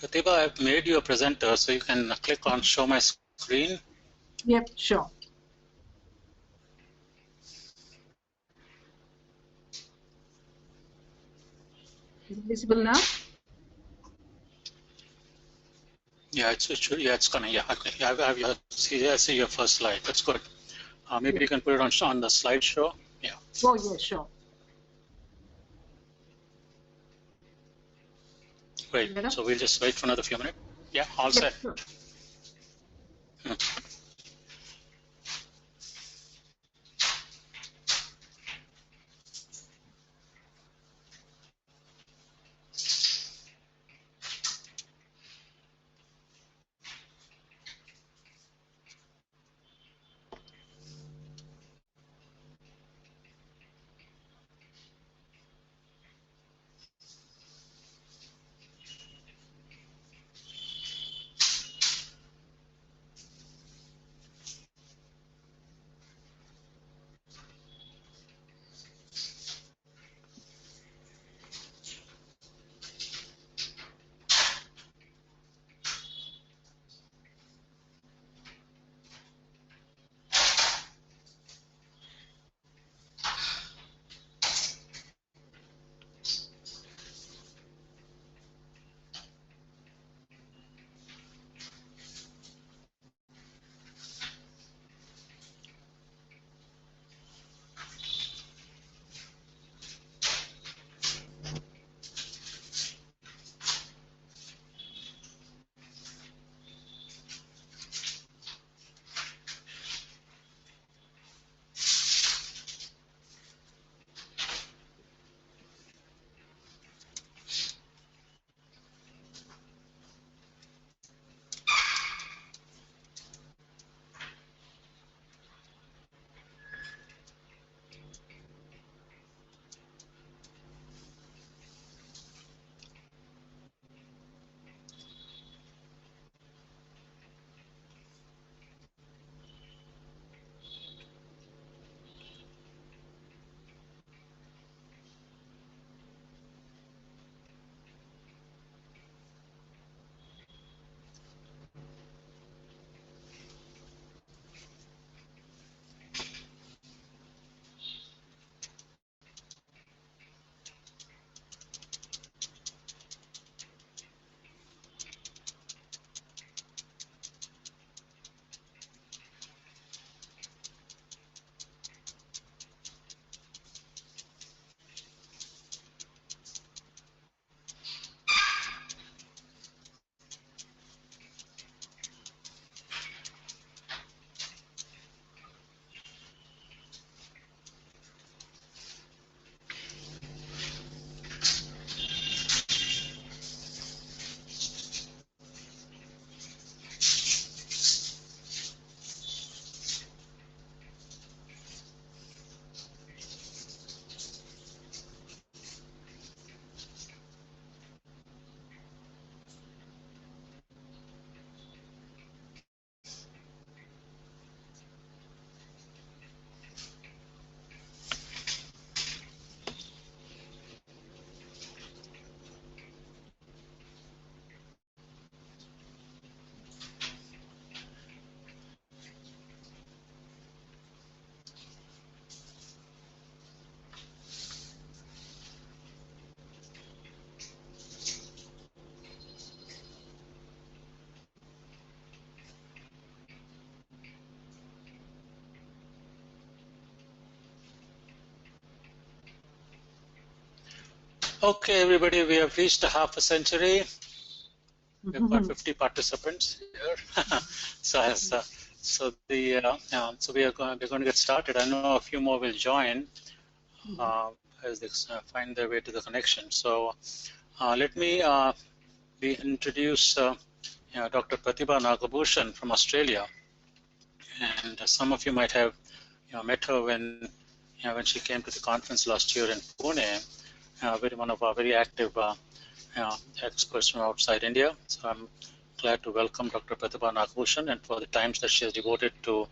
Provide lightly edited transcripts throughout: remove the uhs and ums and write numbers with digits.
Pratibha, I've made you a presenter, so you can click on show my screen. Yep, sure. Is it visible now? Yeah, it's coming. Yeah, okay. Yeah, I see your first slide. That's good. Maybe you can put it on the slideshow. Yeah. Oh, yeah, sure. Great. So we'll just wait for another few minutes. Yeah, all set. Sure. Okay, everybody, we have reached a half a century. We've got 50 participants here. So we're going to get started. I know a few more will join as they find their way to the connection. So let me introduce Dr. Pratibha Nagabhushan from Australia. And some of you might have met her when she came to the conference last year in Pune. One of our very active experts from outside India. So I'm glad to welcome Dr. Pratibha Nagabhushan and for the times that she has devoted to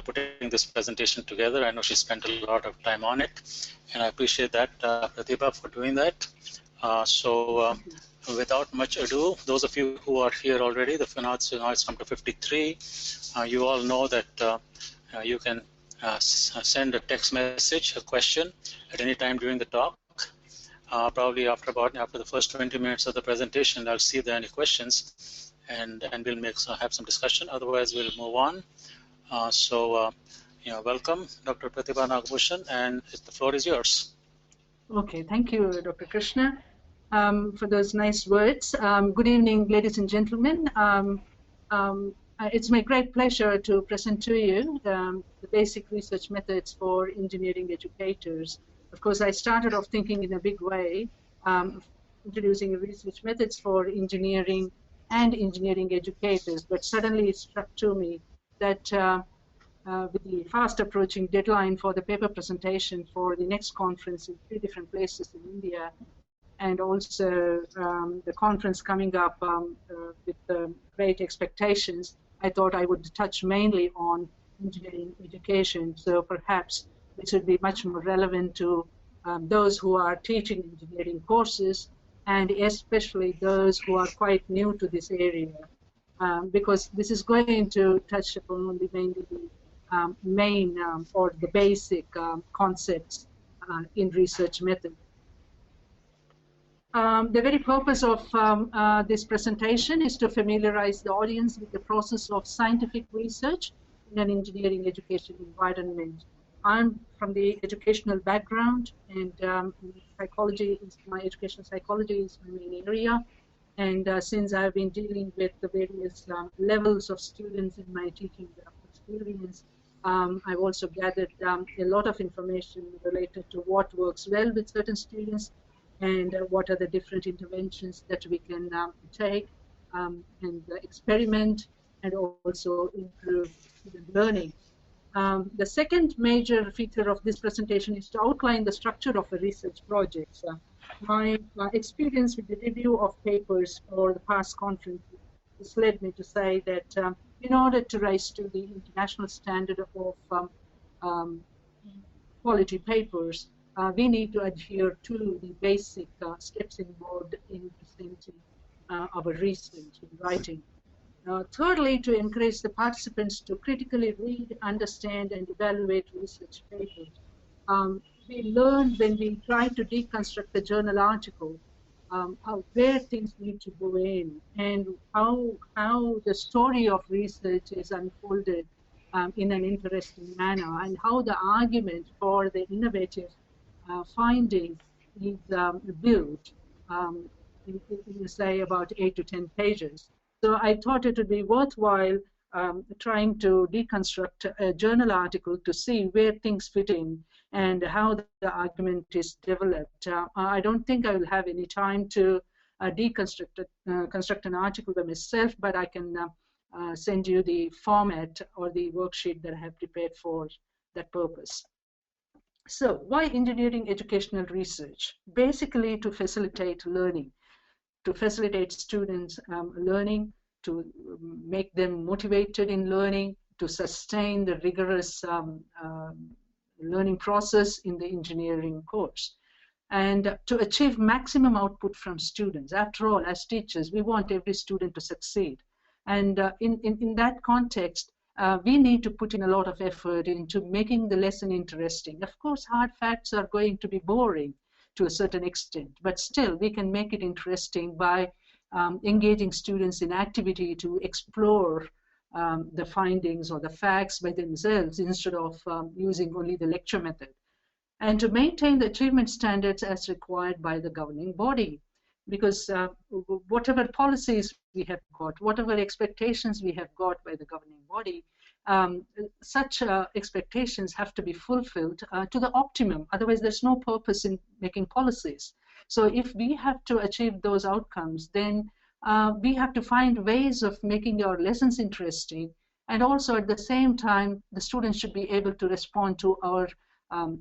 putting this presentation together. I know she spent a lot of time on it, and I appreciate that, Pratibha, for doing that. without much ado, those of you who are here already, the finance now it's come to 53. You all know that you can send a text message, a question, at any time during the talk. Probably after the first 20 minutes of the presentation, I'll see if there are any questions, and we'll have some discussion. Otherwise, we'll move on. Welcome, Dr. Pratibha Nagabhushan, and the floor is yours. Okay, thank you, Dr. Krishna, for those nice words. Good evening, ladies and gentlemen. It's my great pleasure to present to you the basic research methods for engineering educators. Of course, I started off thinking in a big way, introducing research methods for engineering and engineering educators, but suddenly it struck to me that with the fast approaching deadline for the paper presentation for the next conference in 3 different places in India, and also the conference coming up with great expectations, I thought I would touch mainly on engineering education. So perhaps this would be much more relevant to those who are teaching engineering courses, and especially those who are quite new to this area, because this is going to touch upon mainly the main or the basic concepts in research method. The very purpose of this presentation is to familiarize the audience with the process of scientific research in an engineering education environment. I'm from the educational background, and psychology is my educational psychology is my main area. And since I've been dealing with the various levels of students in my teaching experience, I've also gathered a lot of information related to what works well with certain students and what are the different interventions that we can take and experiment and also improve student learning. The second major feature of this presentation is to outline the structure of a research project. My experience with the review of papers for the past conferences has led me to say that in order to rise to the international standard of quality papers, we need to adhere to the basic steps involved in presenting our research and writing. Thirdly, to encourage the participants to critically read, understand, and evaluate research papers. We learned when we try to deconstruct the journal article where things need to go in and how the story of research is unfolded in an interesting manner, and how the argument for the innovative finding is built in say about 8 to 10 pages. So I thought it would be worthwhile trying to deconstruct a journal article to see where things fit in and how the argument is developed. I don't think I will have any time to construct an article by myself, but I can send you the format or the worksheet that I have prepared for that purpose. So why engineering educational research? Basically to facilitate learning, to facilitate students learning, to make them motivated in learning, to sustain the rigorous learning process in the engineering course, and to achieve maximum output from students. After all, as teachers, we want every student to succeed. And in that context, we need to put in a lot of effort into making the lesson interesting. Of course, hard facts are going to be boring to a certain extent, but still we can make it interesting by engaging students in activity to explore the findings or the facts by themselves instead of using only the lecture method, and to maintain the achievement standards as required by the governing body. Because whatever policies we have got, whatever expectations we have got by the governing body, such expectations have to be fulfilled to the optimum. Otherwise, there's no purpose in making policies. So if we have to achieve those outcomes, then we have to find ways of making our lessons interesting, and also at the same time, the students should be able to respond to our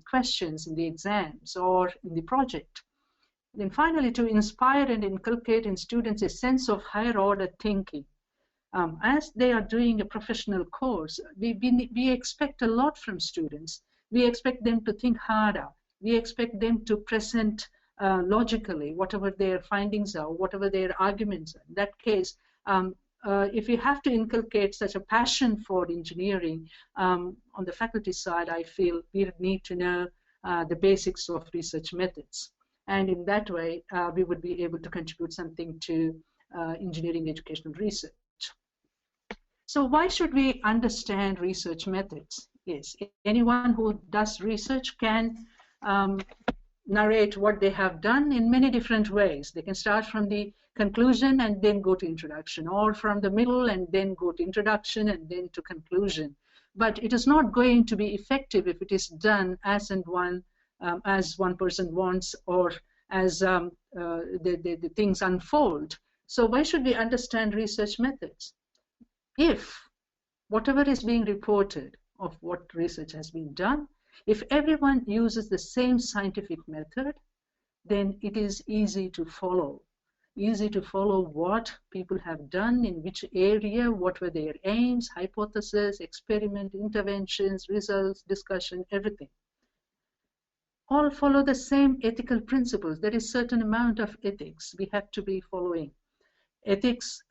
questions in the exams or in the project. Then finally, to inspire and inculcate in students a sense of higher order thinking. As they are doing a professional course, we expect a lot from students. We expect them to think harder. We expect them to present logically, whatever their findings are, whatever their arguments are. In that case, if we have to inculcate such a passion for engineering, on the faculty side, I feel we need to know the basics of research methods. And in that way, we would be able to contribute something to engineering educational research. So why should we understand research methods? Yes, anyone who does research can narrate what they have done in many different ways. They can start from the conclusion and then go to introduction, or from the middle and then go to introduction and then to conclusion. But it is not going to be effective if it is done as one person wants, or as the things unfold. So why should we understand research methods? If whatever is being reported of what research has been done, if everyone uses the same scientific method, then it is easy to follow. Easy to follow what people have done, in which area, what were their aims, hypotheses, experiment, interventions, results, discussion, everything. All follow the same ethical principles. There is a certain amount of ethics we have to be following. Ethics,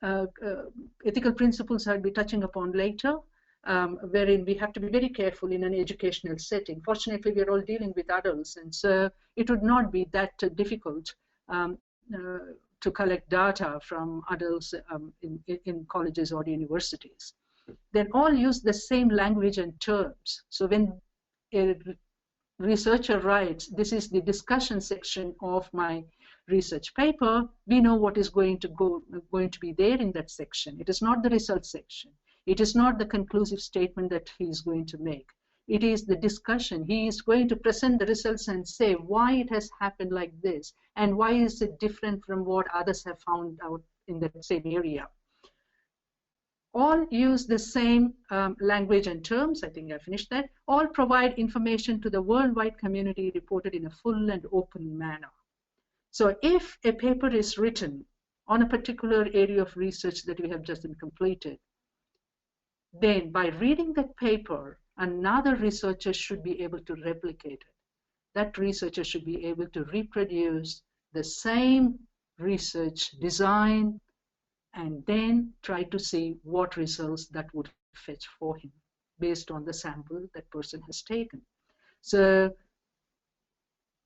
ethical principles I'll be touching upon later, wherein we have to be very careful in an educational setting. Fortunately, we're all dealing with adults, and so it would not be that difficult to collect data from adults in colleges or universities. They all use the same language and terms. So when a researcher writes, this is the discussion section of my research paper, we know what is going to be there in that section. It is not the result section. It is not the conclusive statement that he is going to make. It is the discussion. He is going to present the results and say why it has happened like this, and why is it different from what others have found out in that same area. All use the same language and terms. I think I finished that. All provide information to the worldwide community, reported in a full and open manner. So if a paper is written on a particular area of research that we have just completed, then by reading that paper, another researcher should be able to replicate it. That researcher should be able to reproduce the same research design and then try to see what results that would fetch for him based on the sample that person has taken. So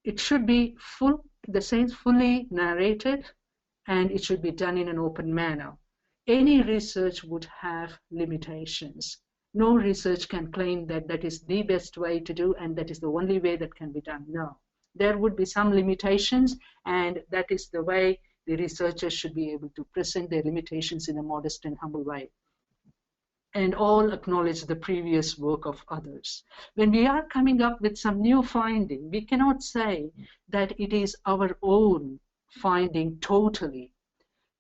it should be fully narrated, and it should be done in an open manner. Any research would have limitations. No research can claim that that is the best way to do and that is the only way that can be done. No. There would be some limitations, and that is the way the researchers should be able to present their limitations in a modest and humble way. And all acknowledge the previous work of others. When we are coming up with some new finding, we cannot say that it is our own finding totally.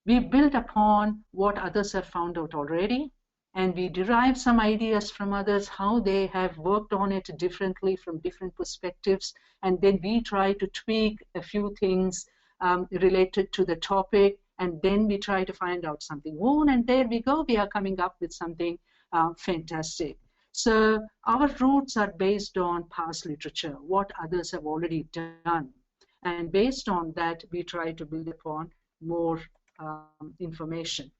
We build upon what others have found out already, and we derive some ideas from others, how they have worked on it differently from different perspectives, and then we try to tweak a few things related to the topic, and then we try to find out something own, and there we go, we are coming up with something fantastic. So our roots are based on past literature, what others have already done, and based on that we try to build upon more information.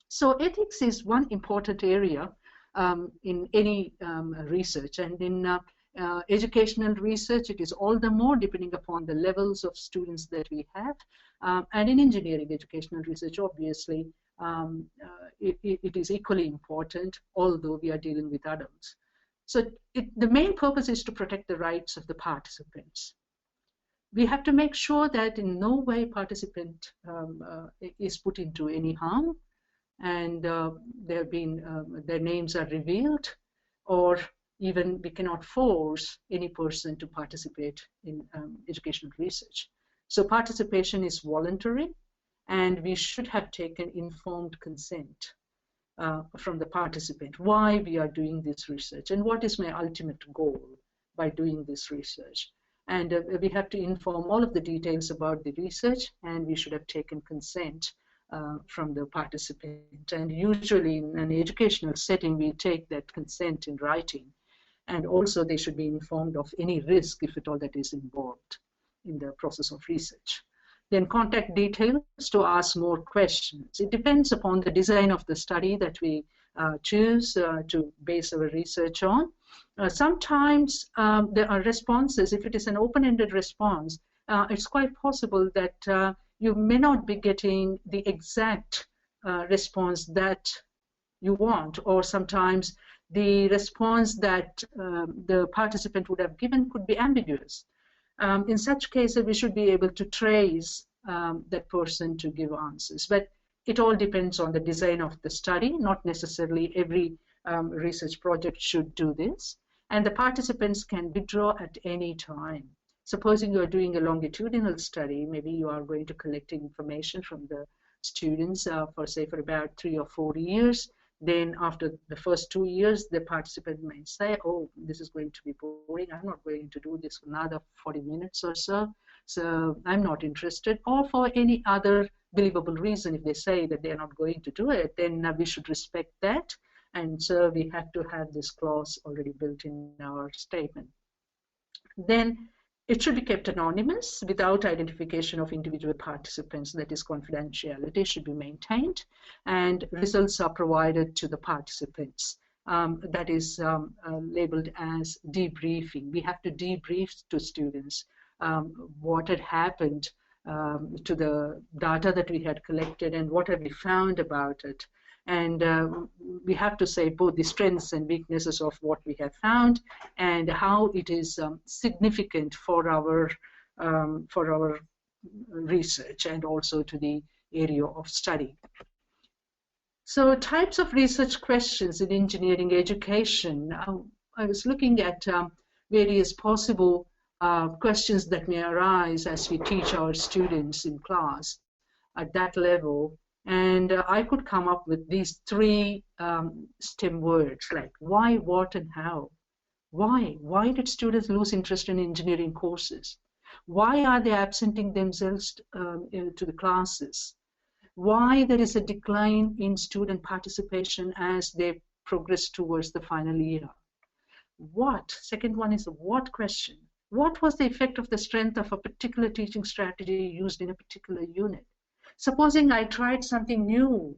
So ethics is one important area in any research, and in educational research it is all the more depending upon the levels of students that we have, and in engineering educational research obviously it is equally important, although we are dealing with adults. So the main purpose is to protect the rights of the participants. We have to make sure that in no way participant is put into any harm, and their names are revealed, or even we cannot force any person to participate in educational research. So participation is voluntary, and we should have taken informed consent from the participant, why we are doing this research and what is my ultimate goal by doing this research. And we have to inform all of the details about the research, and we should have taken consent from the participant. And usually in an educational setting, we take that consent in writing. And also they should be informed of any risk, if at all, that is involved. in the process of research. Then contact details to ask more questions. It depends upon the design of the study that we choose to base our research on. Sometimes there are responses. If it is an open-ended response, it's quite possible that you may not be getting the exact response that you want, or sometimes the response that the participant would have given could be ambiguous. In such cases, we should be able to trace that person to give answers. But it all depends on the design of the study. Not necessarily every research project should do this. And the participants can withdraw at any time. Supposing you are doing a longitudinal study, maybe you are going to collect information from the students for about 3 or 4 years. Then after the first 2 years, the participant might say, oh, this is going to be boring. I'm not going to do this for another 40 minutes or so. So I'm not interested. Or for any other believable reason, if they say that they're not going to do it, then we should respect that. And so we have to have this clause already built in our statement. Then it should be kept anonymous without identification of individual participants. That is, confidentiality should be maintained, and results are provided to the participants. That is labeled as debriefing. We have to debrief to students what had happened to the data that we had collected and what have we found about it. And we have to say both the strengths and weaknesses of what we have found and how it is significant for our research and also to the area of study. So types of research questions in engineering education. I was looking at various possible questions that may arise as we teach our students in class at that level. And I could come up with these 3 STEM words like why, what, and how. Why? Why did students lose interest in engineering courses? Why are they absenting themselves to the classes? Why there is a decline in student participation as they progress towards the final year? What? Second one is the what question. What was the effect of the strength of a particular teaching strategy used in a particular unit? Supposing I tried something new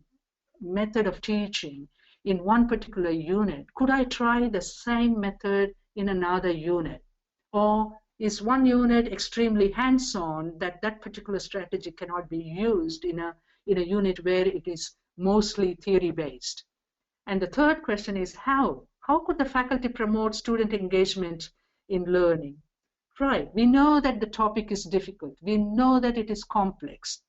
method of teaching in one particular unit, could I try the same method in another unit? Or is one unit extremely hands-on that that particular strategy cannot be used in a unit where it is mostly theory-based? And the third question is how? How could the faculty promote student engagement in learning? Right, we know that the topic is difficult. We know that it is complex.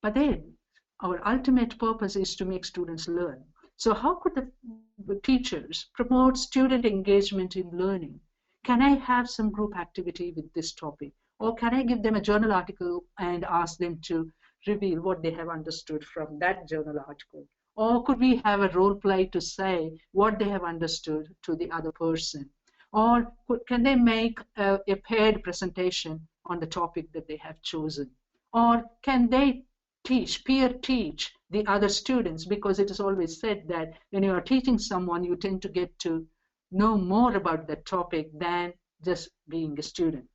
But then our ultimate purpose is to make students learn. So how could the teachers promote student engagement in learning? Can I have some group activity with this topic? Or can I give them a journal article and ask them to reveal what they have understood from that journal article? Or could we have a role play to say what they have understood to the other person? Or can they make a paired presentation on the topic that they have chosen? Or can they peer teach the other students, because it is always said that when you are teaching someone, you tend to get to know more about that topic than just being a student.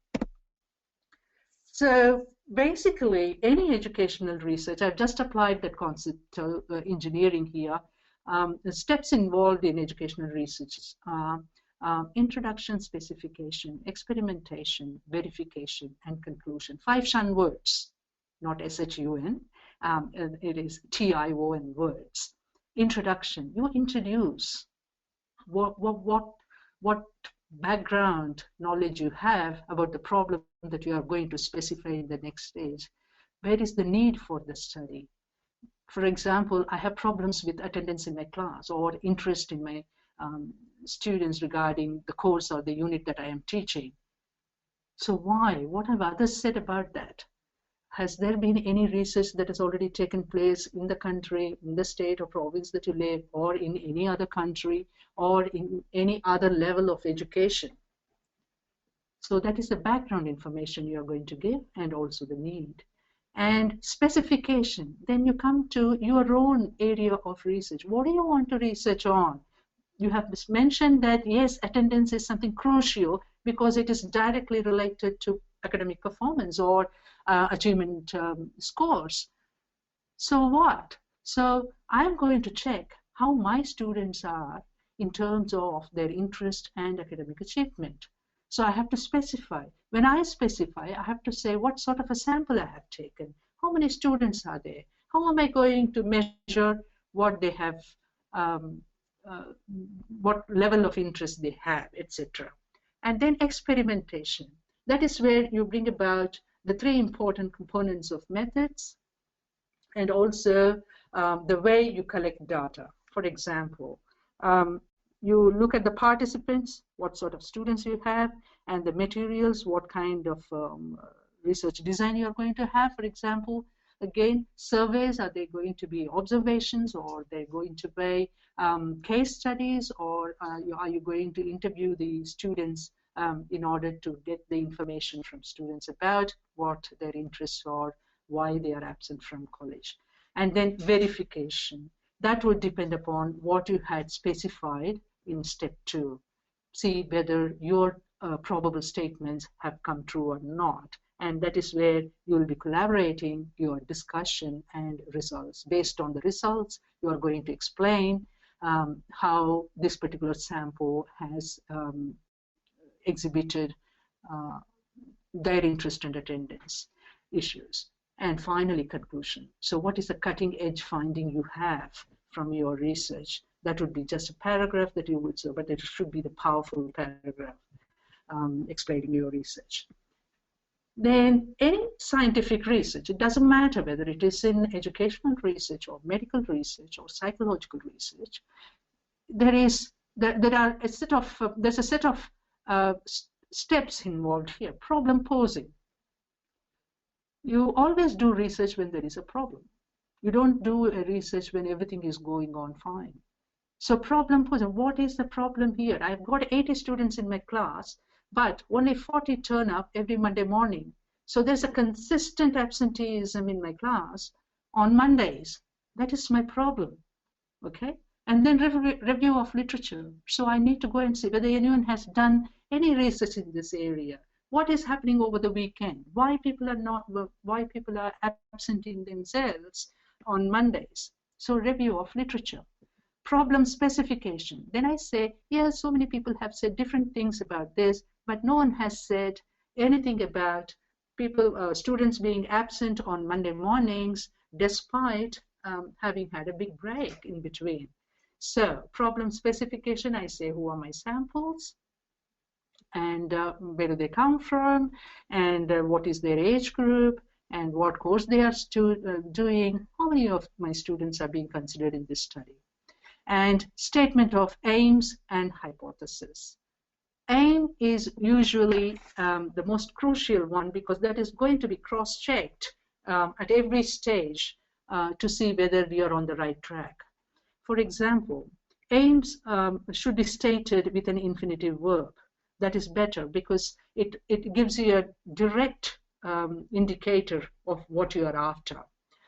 So basically, any educational research, I've just applied that concept of engineering here. The steps involved in educational research introduction, specification, experimentation, verification, and conclusion. 5 SHUN words, not SHUN. It is TION words. Introduction. You introduce what background knowledge you have about the problem that you are going to specify in the next stage. Where is the need for the study? For example, I have problems with attendance in my class or interest in my students regarding the course or the unit that I am teaching. So why? What have others said about that? Has there been any research that has already taken place in the country, in the state or province that you live, or in any other country, or in any other level of education? So that is the background information you are going to give, and also the need. And specification, then you come to your own area of research. What do you want to research on? You have mentioned that, yes, attendance is something crucial because it is directly related to academic performance or achievement scores. So what? So I'm going to check how my students are in terms of their interest and academic achievement. So I have to specify. When I specify, I have to say what sort of a sample I have taken. How many students are there? How am I going to measure what they have, what level of interest they have, etc. And then experimentation. That is where you bring about the three important components of methods and also the way you collect data. For example, you look at the participants, what sort of students you have, and the materials, what kind of research design you're going to have. For example, again, surveys, are they going to be observations, or they're going to be case studies, or are you going to interview the students in order to get the information from students about what their interests are, why they are absent from college. And then verification. That would depend upon what you had specified in step 2. See whether your probable statements have come true or not. And that is where you'll be collaborating your discussion and results. Based on the results, you are going to explain how this particular sample has exhibited their interest and attendance issues. And finally, conclusion. So what is the cutting edge finding you have from your research? That would be just a paragraph that you would say, but it should be the powerful paragraph explaining your research. Then any scientific research, it doesn't matter whether it is in educational research or medical research or psychological research, there's a set of steps involved here. Problem posing. You always do research when there is a problem. You don't do a research when everything is going on fine. So problem posing, what is the problem here? I've got 80 students in my class, but only 40 turn up every Monday morning. So there's a consistent absenteeism in my class on Mondays. That is my problem, okay? And then review of literature. So I need to go and see whether anyone has done any research in this area. What is happening over the weekend? Why people are absenting themselves on Mondays? So review of literature. Problem specification. Then I say, yes, so many people have said different things about this, but no one has said anything about students being absent on Monday mornings despite having had a big break in between. So problem specification, I say, who are my samples? And where do they come from, and what is their age group, and what course they are doing, how many of my students are being considered in this study. And statement of aims and hypothesis. Aim is usually the most crucial one because that is going to be cross-checked at every stage to see whether we are on the right track. For example, aims should be stated with an infinitive verb. That is better because it gives you a direct indicator of what you are after.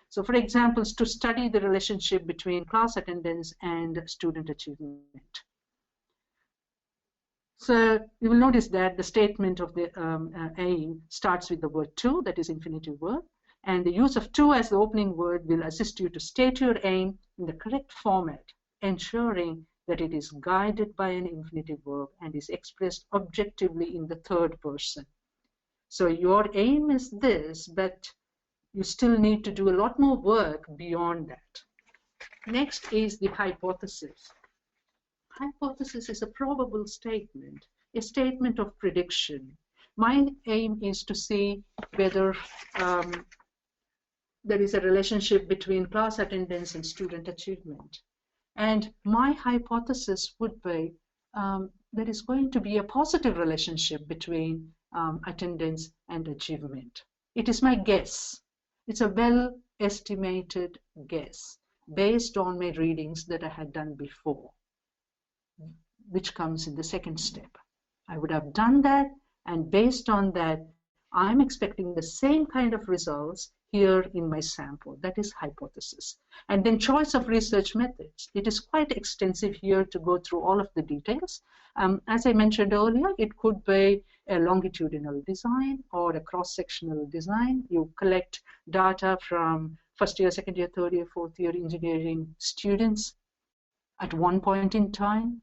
So for example, to study the relationship between class attendance and student achievement. So you will notice that the statement of the aim starts with the word to, that is infinitive verb, and the use of to as the opening word will assist you to state your aim in the correct format, ensuring that it is guided by an infinitive verb and is expressed objectively in the third person. So your aim is this, but you still need to do a lot more work beyond that. Next is the hypothesis. Hypothesis is a probable statement, a statement of prediction. My aim is to see whether there is a relationship between class attendance and student achievement. And my hypothesis would be there is going to be a positive relationship between attendance and achievement. It is my guess. It's a well-estimated guess based on my readings that I had done before, which comes in the second step. I would have done that, and based on that, I'm expecting the same kind of results here in my sample. That is hypothesis. And then choice of research methods. It is quite extensive here to go through all of the details. As I mentioned earlier, it could be a longitudinal design or a cross-sectional design. You collect data from first year, second year, third year, fourth year engineering students at one point in time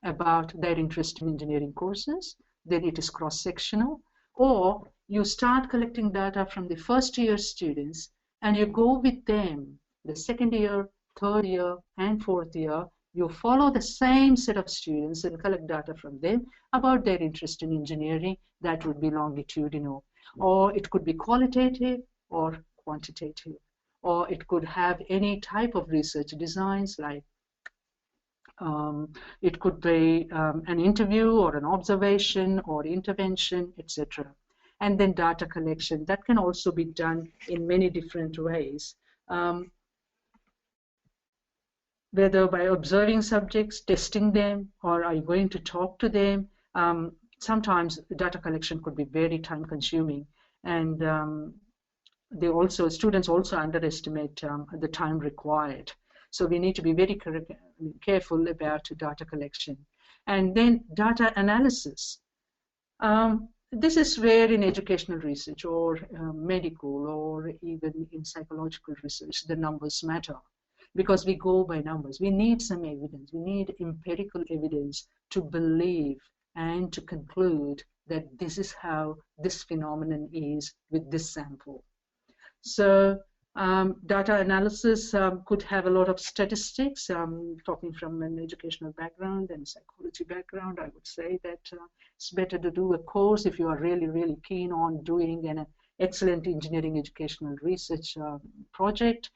about their interest in engineering courses. Then it is cross-sectional. Or you start collecting data from the first year students and you go with them the second year, third year, and fourth year. You follow the same set of students and collect data from them about their interest in engineering. That would be longitudinal. Or it could be qualitative or quantitative. Or it could have any type of research designs like it could be an interview or an observation or intervention, etc. And then data collection. That can also be done in many different ways. Whether by observing subjects, testing them, or are you going to talk to them? Sometimes data collection could be very time consuming. And students also underestimate the time required. So we need to be very careful about data collection. And then data analysis. This is where in educational research or medical or even in psychological research, the numbers matter because we go by numbers. We need some evidence. We need empirical evidence to believe and to conclude that this is how this phenomenon is with this sample. So data analysis could have a lot of statistics. Talking from an educational background and psychology background, I would say that it's better to do a course if you are really, really keen on doing an excellent engineering educational research project.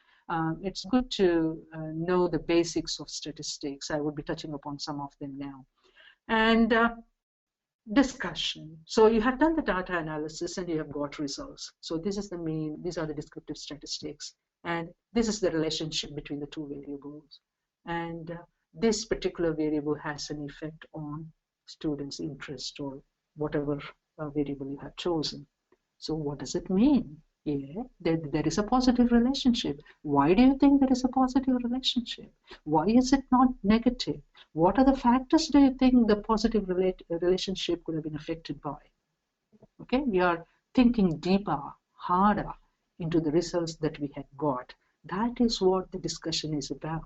It's good to know the basics of statistics. I will be touching upon some of them now. And discussion. So you have done the data analysis and you have got results. So this is the mean, these are the descriptive statistics. And this is the relationship between the two variables. And this particular variable has an effect on students' interest or whatever variable you have chosen. So what does it mean? Yeah, there is a positive relationship. Why do you think there is a positive relationship? Why is it not negative? What are the factors do you think the positive relationship could have been affected by? Okay, we are thinking deeper, harder into the results that we have got. That is what the discussion is about.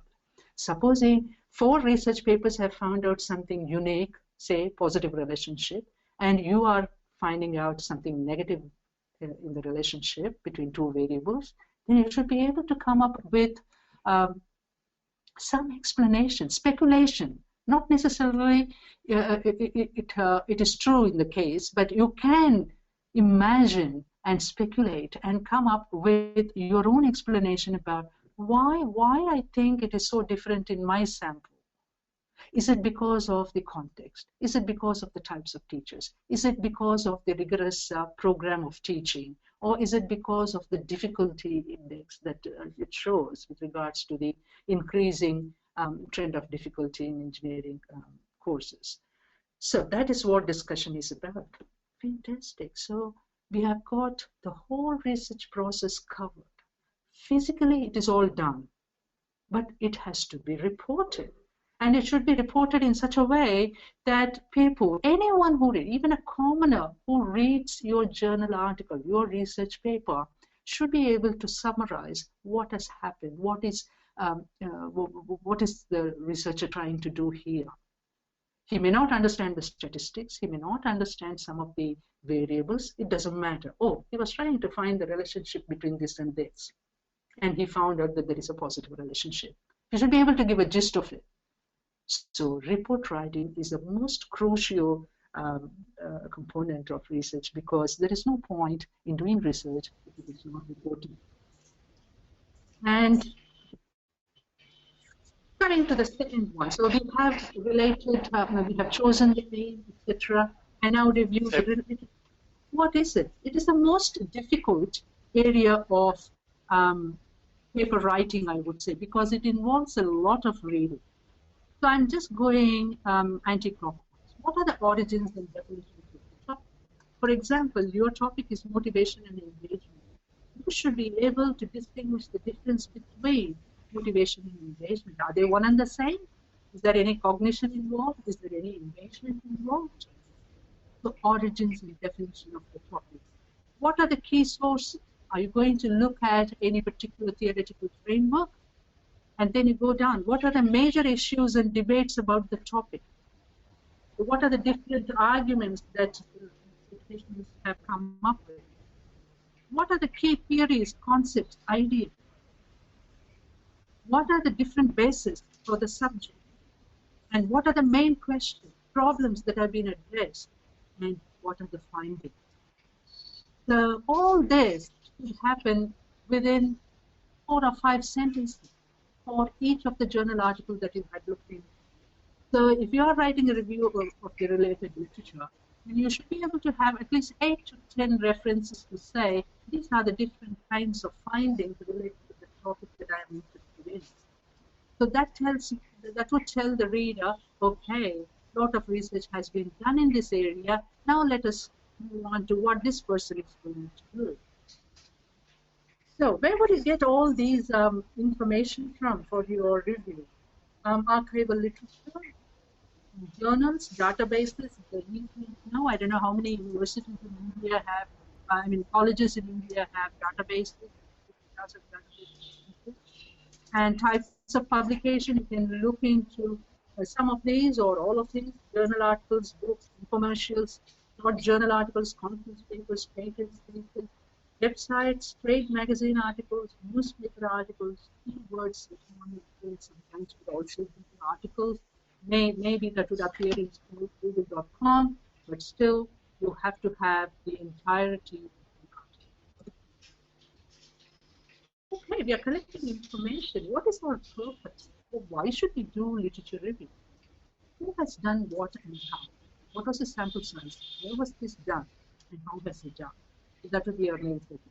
Supposing 4 research papers have found out something unique, say positive relationship, and you are finding out something negative in the relationship between 2 variables, then you should be able to come up with some explanation, speculation. Not necessarily it is true in the case, but you can imagine and speculate and come up with your own explanation about why I think it is so different in my sample. Is it because of the context? Is it because of the types of teachers? Is it because of the rigorous program of teaching? Or is it because of the difficulty index that it shows with regards to the increasing trend of difficulty in engineering courses? So that is what discussion is about. Fantastic. So we have got the whole research process covered. Physically, it is all done, but it has to be reported. And it should be reported in such a way that people, anyone who reads, even a commoner who reads your journal article, your research paper, should be able to summarize what has happened, what is the researcher trying to do here. He may not understand the statistics, he may not understand some of the variables, it doesn't matter. Oh, he was trying to find the relationship between this and this, and he found out that there is a positive relationship. He should be able to give a gist of it. So report writing is the most crucial component of research, because there is no point in doing research if it is not reported. And coming to the second one, so we have related, we have chosen the name, etc., and now review the related. What is it? It is the most difficult area of paper writing, I would say, because it involves a lot of reading. So I'm just going anti-clockwise. What are the origins and definitions of the topic? For example, your topic is motivation and engagement. You should be able to distinguish the difference between motivation and engagement. Are they one and the same? Is there any cognition involved? Is there any engagement involved? The origins and definition of the topic. What are the key sources? Are you going to look at any particular theoretical framework? And then you go down. What are the major issues and debates about the topic? What are the different arguments that educationists have come up with? What are the key theories, concepts, ideas? What are the different bases for the subject? And what are the main questions, problems that have been addressed? And what are the findings? So all this will happen within 4 or 5 sentences for each of the journal articles that you had looked into. So if you are writing a review of the related literature, then you should be able to have at least 8 to 10 references to say, these are the different kinds of findings related to the topic that I am interested in. So that would tell the reader, okay, a lot of research has been done in this area. Now let us move on to what this person is going to do. So where would you get all these information from for your review? Archival literature, journals, databases, the easy. No, I don't know how many universities in India have, colleges in India have databases, and types of publication. You can look into some of these or all of these: journal articles, books, infomercials, short journal articles, conference papers, patents, papers, websites, trade magazine articles, newspaper articles, keywords that one will sometimes would also be articles. Maybe that would appear in google.com, but still you have to have the entirety of the article. Okay, we are collecting information. What is our purpose? Why should we do literature review? Who has done what and how? What was the sample size? Where was this done? And how was it done? So that would be our main focus.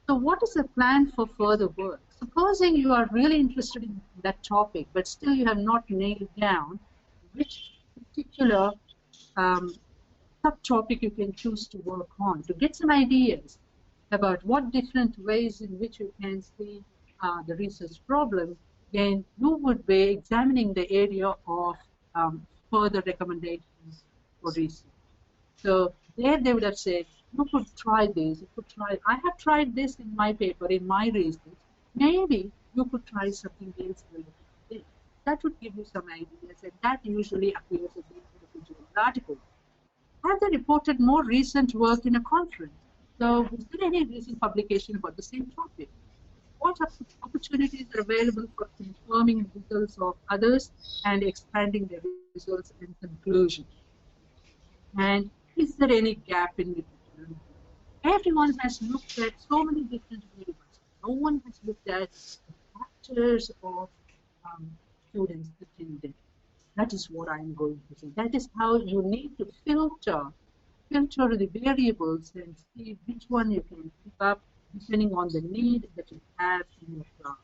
So what is the plan for further work? Supposing you are really interested in that topic, but still you have not nailed down which particular subtopic you can choose to work on, to get some ideas about what different ways in which you can see the research problem, then you would be examining the area of further recommendations for research. So there they would have said, you could try this, you could try, I have tried this in my paper, in my research, maybe you could try something else related to this. That would give you some ideas, and that usually appears at the end of the journal article. Have they reported more recent work in a conference? So is there any recent publication about the same topic? What opportunities are available for confirming results of others and expanding their results and conclusions? And is there any gap in literature? Everyone has looked at so many different variables. No one has looked at factors of students attending. That is what I'm going to say. That is how you need to filter the variables and see which one you can pick up depending on the need that you have in your class.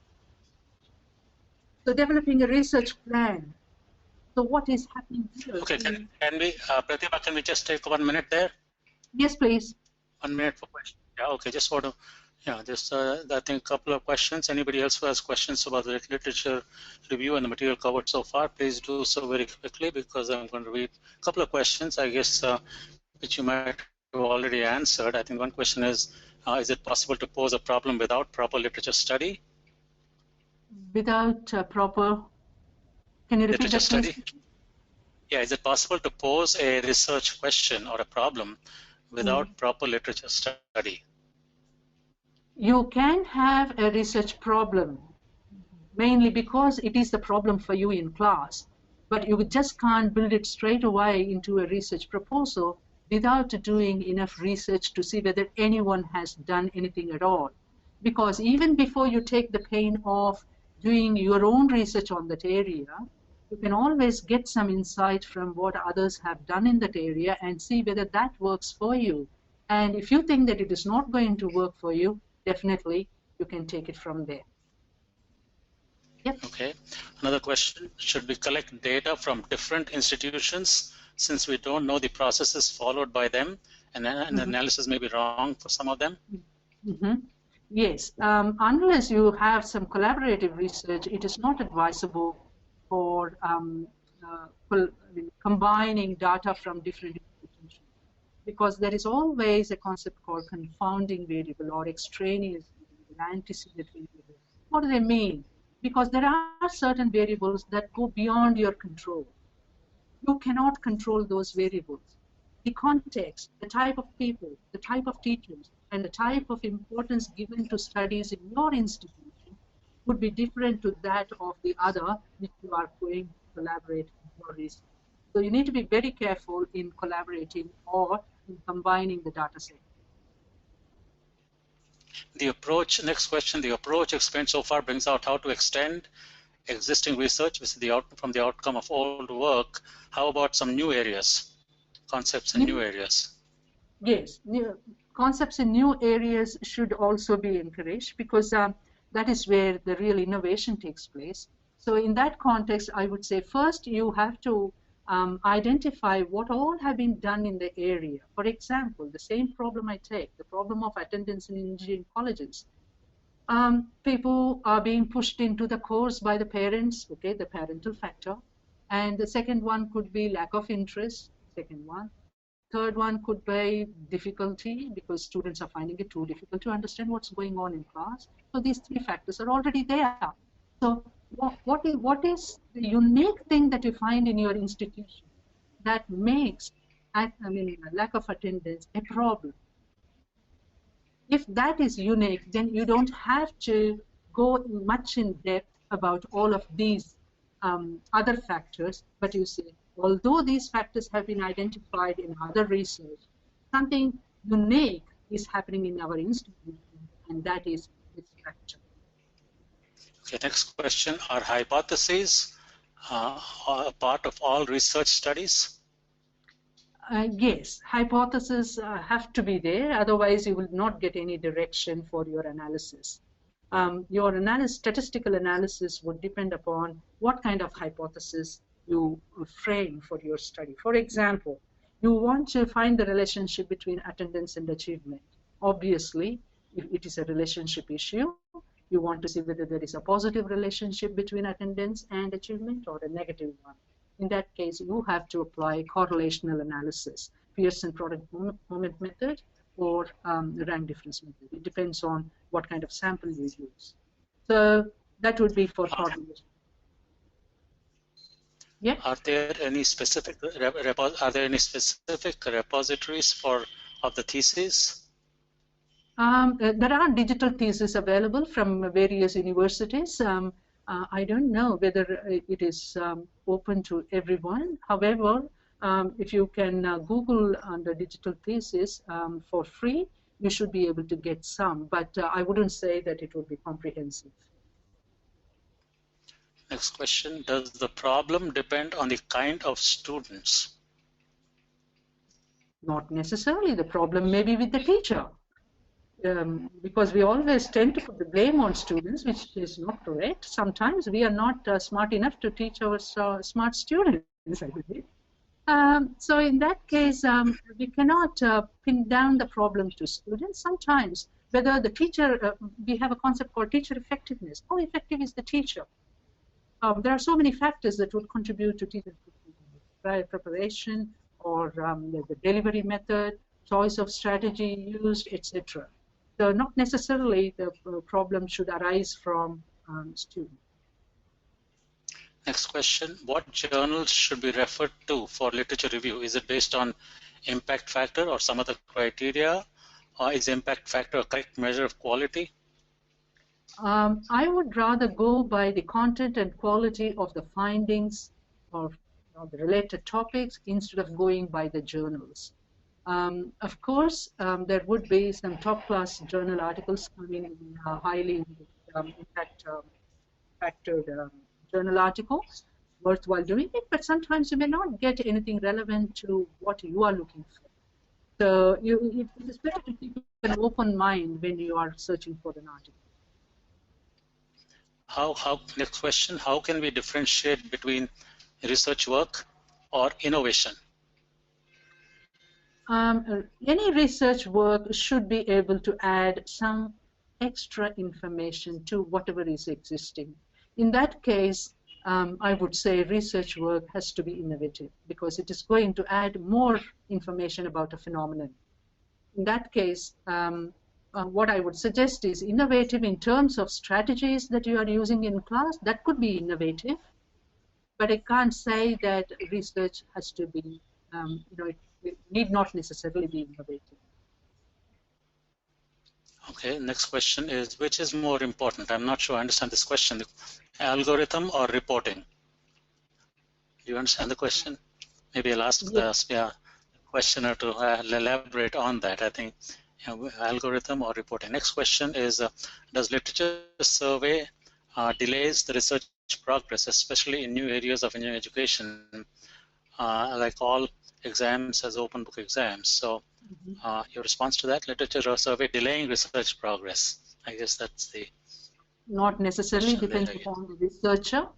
So developing a research plan. So what is happening here? Okay, can we, Pratibha, can we just take 1 minute there? Yes, please. 1 minute for questions. Yeah, okay, just want to, I think a couple of questions. Anybody else who has questions about the literature review and the material covered so far, please do so very quickly, because I'm going to read a couple of questions, I guess, which you might have already answered. I think one question is it possible to pose a problem without proper literature study? Without proper, can you repeat that, study? Yeah, is it possible to pose a research question or a problem without proper literature study? You can have a research problem, mainly because it is the problem for you in class, but you just can't build it straight away into a research proposal without doing enough research to see whether anyone has done anything at all. Because even before you take the pain of doing your own research on that area, you can always get some insight from what others have done in that area and see whether that works for you. And if you think that it is not going to work for you, definitely you can take it from there. Yep. Okay. Another question, should we collect data from different institutions since we don't know the processes followed by them, and the analysis may be wrong for some of them? Yes, unless you have some collaborative research, it is not advisable for combining data from different institutions, because there is always a concept called confounding variable or extraneous variable, antecedent variable. What do they mean? Because there are certain variables that go beyond your control. You cannot control those variables. The context, the type of people, the type of teachers, and the type of importance given to studies in your institution would be different to that of the other which you are going to collaborate in your research. So you need to be very careful in collaborating or in combining the data set. The approach, next question, the approach explained so far brings out how to extend existing research from the outcome of old work. How about some new areas, concepts in new areas? Yes, concepts in new areas should also be encouraged, because that is where the real innovation takes place. So in that context, I would say first you have to identify what all have been done in the area. For example, the same problem I take, the problem of attendance in engineering colleges. People are being pushed into the course by the parents, okay, the parental factor. And the second one could be lack of interest, second one. Third one could be difficulty, because students are finding it too difficult to understand what's going on in class. So these three factors are already there. So what is the unique thing that you find in your institution that makes lack of attendance a problem? If that is unique, then you don't have to go much in depth about all of these other factors, but you say, although these factors have been identified in other research, something unique is happening in our institution, and that is this factor. Okay, next question. Are hypotheses a part of all research studies? Yes, hypotheses have to be there, otherwise you will not get any direction for your analysis. Your statistical analysis would depend upon what kind of hypothesis you frame for your study. For example, you want to find the relationship between attendance and achievement. Obviously, if it is a relationship issue, you want to see whether there is a positive relationship between attendance and achievement or a negative one. In that case, you have to apply correlational analysis, Pearson product moment method, or the rank difference method. It depends on what kind of sample you use. So that would be for correlation. Yeah. Are there any specific repositories of the thesis? There are digital theses available from various universities. I don't know whether it is open to everyone. However, if you can Google under digital thesis for free, you should be able to get some, but I wouldn't say that it would be comprehensive. Next question, does the problem depend on the kind of students? Not necessarily. The problem may be with the teacher. Because we always tend to put the blame on students, which is not correct. Sometimes we are not smart enough to teach our smart students, I believe. So in that case, we cannot pin down the problem to students. Sometimes, whether the teacher, we have a concept called teacher effectiveness. How effective is the teacher? There are so many factors that would contribute to teacher prior preparation, or the delivery method, choice of strategy used, etc. So not necessarily the problem should arise from students. Next question, what journals should be referred to for literature review? Is it based on impact factor or some other criteria? Or is impact factor a correct measure of quality? I would rather go by the content and quality of the findings of the related topics instead of going by the journals. Of course, there would be some top-class journal articles coming in highly impact factored journal article, worthwhile doing it, but sometimes you may not get anything relevant to what you are looking for. So it is better to keep an open mind when you are searching for an article. Next question, how can we differentiate between research work or innovation? Any research work should be able to add some extra information to whatever is existing. In that case, I would say research work has to be innovative because it is going to add more information about a phenomenon. In that case, what I would suggest is innovative in terms of strategies that you are using in class. That could be innovative, but I can't say that research has to be, it need not necessarily be innovative. Okay, next question is, which is more important? I'm not sure I understand this question. Algorithm or reporting? Do you understand the question? Maybe I'll ask the questioner to elaborate on that. I think algorithm or reporting. Next question is, does literature survey delays the research progress, especially in new areas of education, like all exams as open book exams? So your response to that, literature survey delaying research progress. I guess that's the... Not necessarily, depends upon the researcher,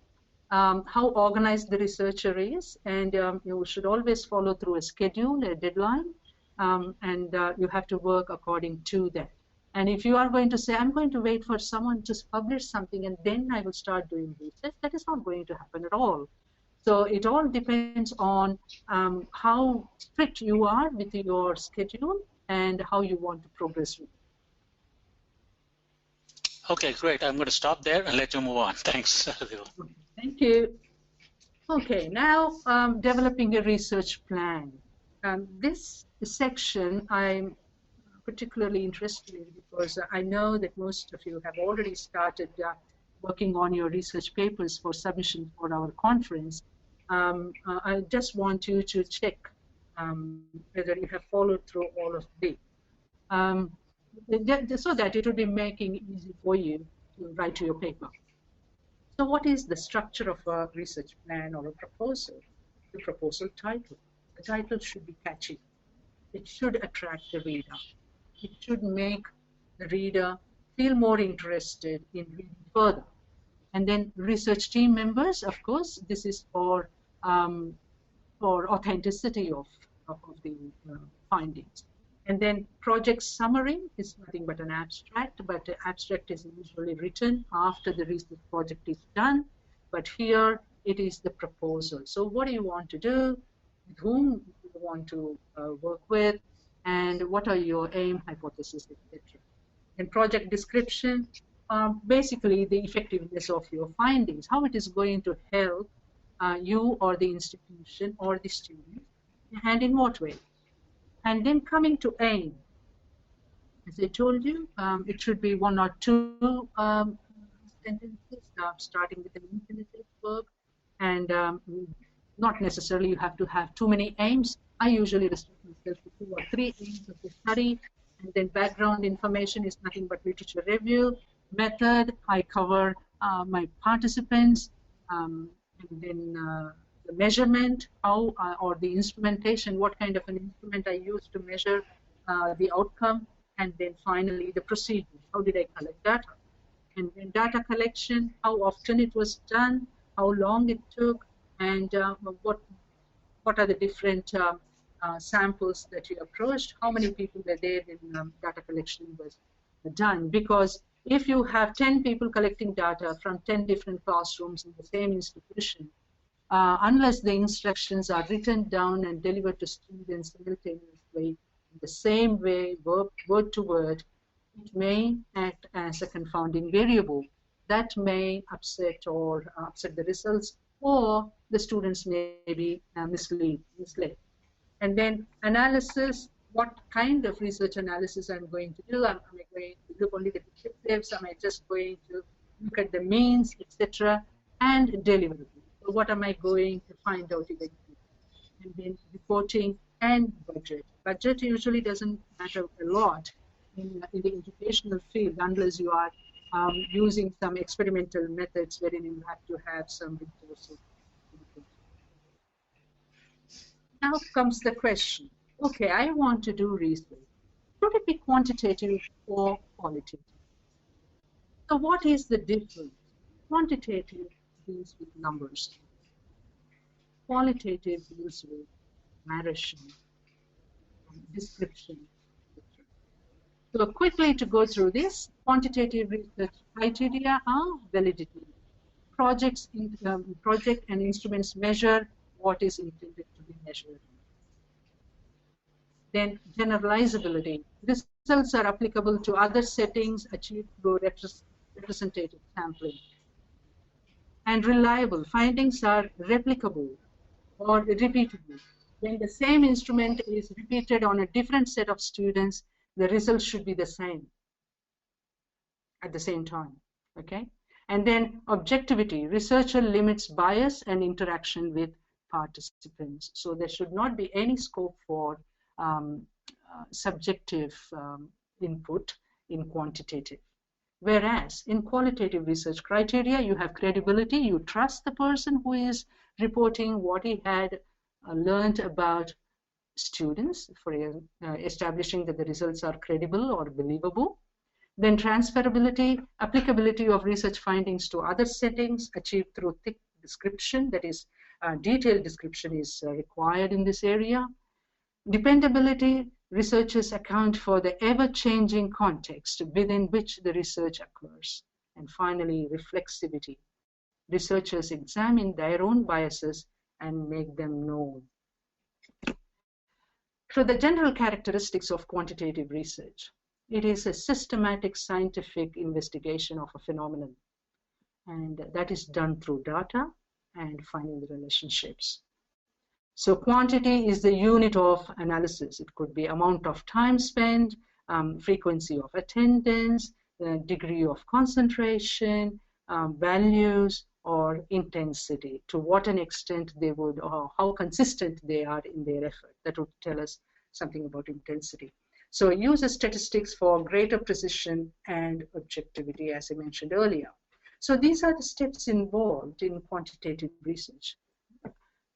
how organized the researcher is, and you should always follow through a schedule, a deadline, and you have to work according to that. And if you are going to say, I'm going to wait for someone to publish something and then I will start doing research, that is not going to happen at all. So it all depends on how strict you are with your schedule and how you want to progress with it. Okay, great. I'm going to stop there and let you move on. Thanks. Thank you. Okay, now developing a research plan. This section I'm particularly interested in because I know that most of you have already started working on your research papers for submission for our conference. I just want you to check whether you have followed through all of this, so that it will be making it easy for you to write your paper. So what is the structure of a research plan or a proposal? The proposal title. The title should be catchy. It should attract the reader. It should make the reader feel more interested in reading further. And then research team members, of course, this is for authenticity of the findings. And then project summary is nothing but an abstract, but the abstract is usually written after the research project is done. But here it is the proposal. So what do you want to do? With whom you want to work with? And what are your aim, hypothesis, etc. And project description, basically the effectiveness of your findings, how it is going to help you or the institution or the student, and in what way. And then coming to aim, as I told you, it should be one or two sentences, starting with an infinitive verb, and not necessarily you have to have too many aims. I usually restrict myself to 2 or 3 aims of the study, and then background information is nothing but literature review. Method, I cover my participants, and then the measurement, how or the instrumentation, what kind of an instrument I use to measure the outcome, and then finally the procedure, how did I collect data, and then data collection, how often it was done, how long it took, and what are the different samples that you approached, how many people were there when data collection was done. Because if you have 10 people collecting data from 10 different classrooms in the same institution, unless the instructions are written down and delivered to students simultaneously in the same way, word to word, it may act as a confounding variable that may upset the results, or the students may be misled. And then analysis, what kind of research analysis I'm going to do. Am I going to look only at the descriptives? Am I just going to look at the means, etc.? And deliverable. So what am I going to find out eventually? And then reporting and budget. Budget usually doesn't matter a lot in the educational field unless you are using some experimental methods wherein you have to have some resources. Now comes the question. Okay, I want to do research. Should it be quantitative or qualitative? So what is the difference? Quantitative deals with numbers. Qualitative deals with narration, description. So quickly to go through this, quantitative research criteria are validity. Project and instruments measure what is intended to be measured. Then generalizability. Results are applicable to other settings achieved through representative sampling. And reliable. Findings are replicable or repeatable. When the same instrument is repeated on a different set of students, the results should be the same at the same time, okay? And then objectivity. Researcher limits bias and interaction with participants. So there should not be any scope for subjective input in quantitative. Whereas in qualitative research criteria, you have credibility, you trust the person who is reporting what he had learned about students for establishing that the results are credible or believable. Then transferability, applicability of research findings to other settings achieved through thick description, that is, detailed description is required in this area. Dependability, researchers account for the ever-changing context within which the research occurs. And finally, reflexivity. Researchers examine their own biases and make them known. So the general characteristics of quantitative research. It is a systematic scientific investigation of a phenomenon. And that is done through data and finding the relationships. So quantity is the unit of analysis. It could be amount of time spent, frequency of attendance, the degree of concentration, values, or intensity, to what an extent they would, or how consistent they are in their effort. That would tell us something about intensity. So it uses statistics for greater precision and objectivity, as I mentioned earlier. So these are the steps involved in quantitative research.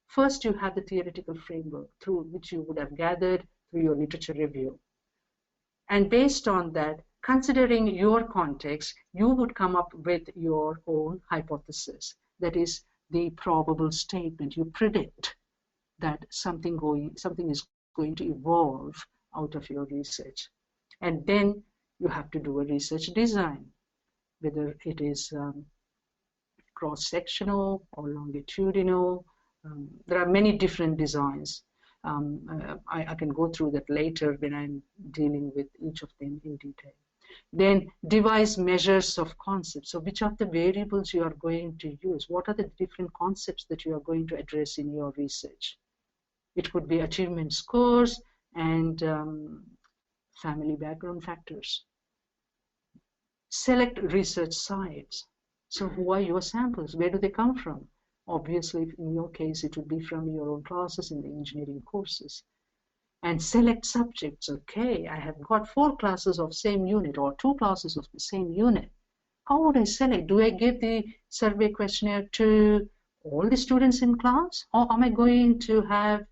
First, you have the theoretical framework through which you would have gathered through your literature review. And based on that, considering your context, you would come up with your own hypothesis. That is the probable statement. You predict that something is going to evolve out of your research. And then you have to do a research design, whether it is cross-sectional or longitudinal. There are many different designs. I can go through that later when I'm dealing with each of them in detail. Then devise measures of concepts. So which of the variables you are going to use? What are the different concepts that you are going to address in your research? It could be achievement scores and family background factors. Select research sites. So who are your samples? Where do they come from? Obviously, in your case, it would be from your own classes in the engineering courses. And select subjects. Okay, I have got 4 classes of same unit or 2 classes of the same unit. How would I select? Do I give the survey questionnaire to all the students in class? Or am I going to have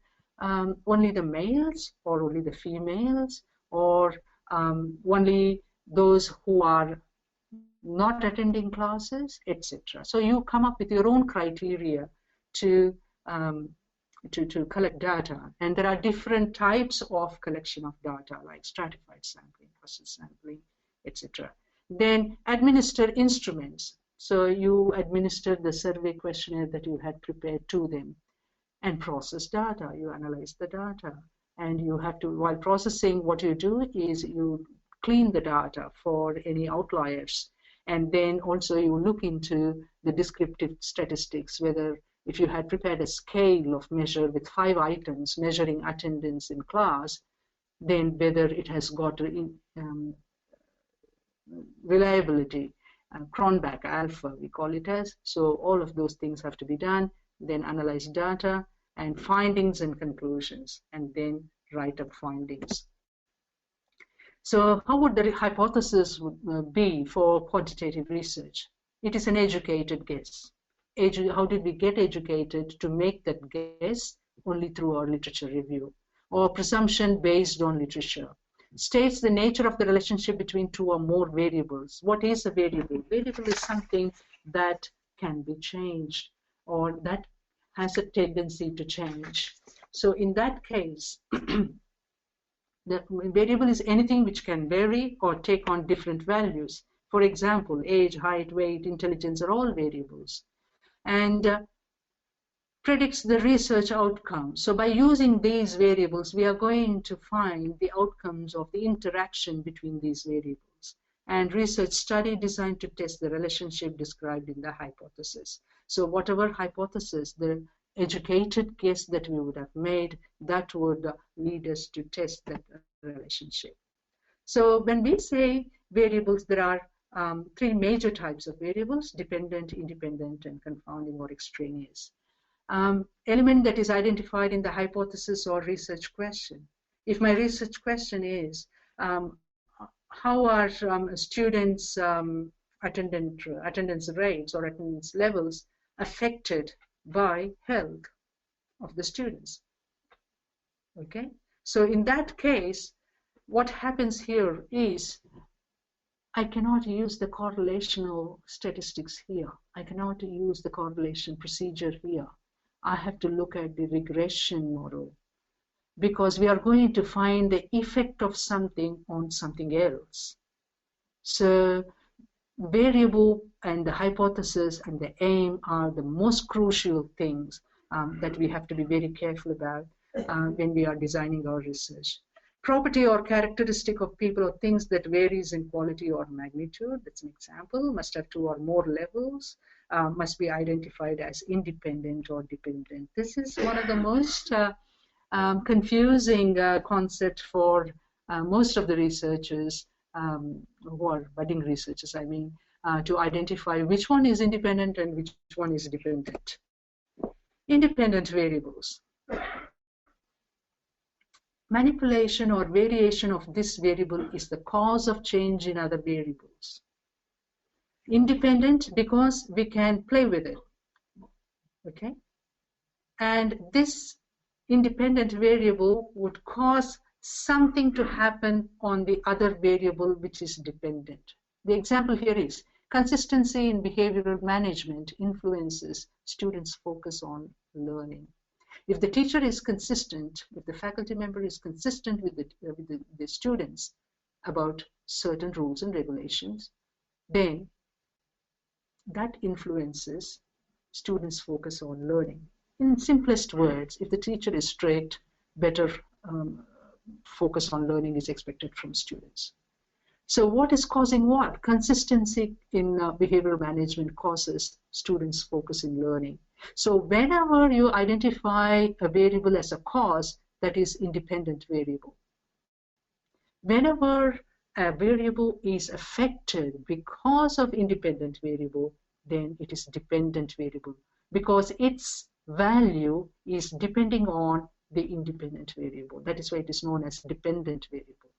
only the males or only the females or only those who are not attending classes, etc. So you come up with your own criteria to collect data. And there are different types of collection of data, like stratified sampling, cluster sampling, etc. Then administer instruments. So you administer the survey questionnaire that you had prepared to them. And process data. You analyze the data. And you have to, while processing, what you do is you clean the data for any outliers. And then also you look into the descriptive statistics, whether if you had prepared a scale of measure with 5 items measuring attendance in class, then whether it has got reliability, Cronbach alpha, we call it as. So all of those things have to be done, then analyze data and findings and conclusions, and then write up findings. So how would the hypothesis be for quantitative research? It is an educated guess. How did we get educated to make that guess? Only through our literature review. Or presumption based on literature. States the nature of the relationship between 2 or more variables. What is a variable? Variable is something that can be changed or that has a tendency to change. So in that case, The variable is anything which can vary or take on different values. For example, age, height, weight, intelligence are all variables. And predicts the research outcome. So by using these variables, we are going to find the outcomes of the interaction between these variables. And research study designed to test the relationship described in the hypothesis. So whatever hypothesis, the educated guess that we would have made, that would lead us to test that relationship. So when we say variables, there are three major types of variables: dependent, independent, and confounding or extraneous. Element that is identified in the hypothesis or research question. If my research question is, how are students' attendance rates or attendance levels affected by health of the students? Okay, so in that case, what happens here is I cannot use the correlational statistics here. I cannot use the correlation procedure here. I have to look at the regression model, because we are going to find the effect of something on something else. So variable and the hypothesis and the aim are the most crucial things that we have to be very careful about when we are designing our research. Property or characteristic of people or things that varies in quality or magnitude, that's an example, must have 2 or more levels, must be identified as independent or dependent. This is one of the most confusing concept for most of the researchers who are budding researchers, I mean, to identify which one is independent and which one is dependent. Independent variables. Manipulation or variation of this variable is the cause of change in other variables. Independent because we can play with it, okay? And this independent variable would cause something to happen on the other variable which is dependent. The example here is consistency in behavioral management influences students' focus on learning. If the teacher is consistent, if the faculty member is consistent with the students about certain rules and regulations, then that influences students' focus on learning. In simplest words, if the teacher is strict, better focus on learning is expected from students. So what is causing what? Consistency in behavioral management causes students' focus in learning. So whenever you identify a variable as a cause, that is independent variable. Whenever a variable is affected because of independent variable, then it is dependent variable, because its value is depending on the independent variable. That is why it is known as dependent variable.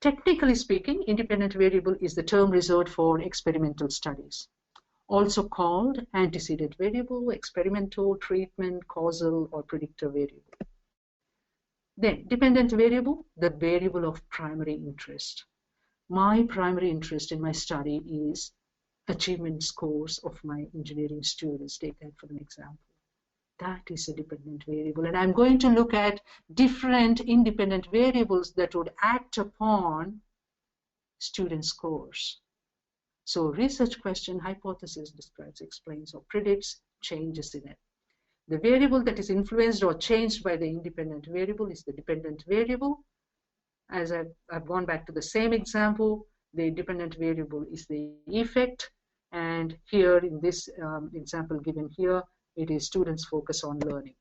Technically speaking, independent variable is the term reserved for experimental studies, also called antecedent variable, experimental, treatment, causal, or predictor variable. Then, dependent variable, the variable of primary interest. My primary interest in my study is achievement scores of my engineering students. Take that for an example. That is a dependent variable. And I'm going to look at different independent variables that would act upon student scores. So research question, hypothesis describes, explains, or predicts changes in it. The variable that is influenced or changed by the independent variable is the dependent variable. As I've gone back to the same example, the dependent variable is the effect. And here in this example given here, it is students' focus on learning.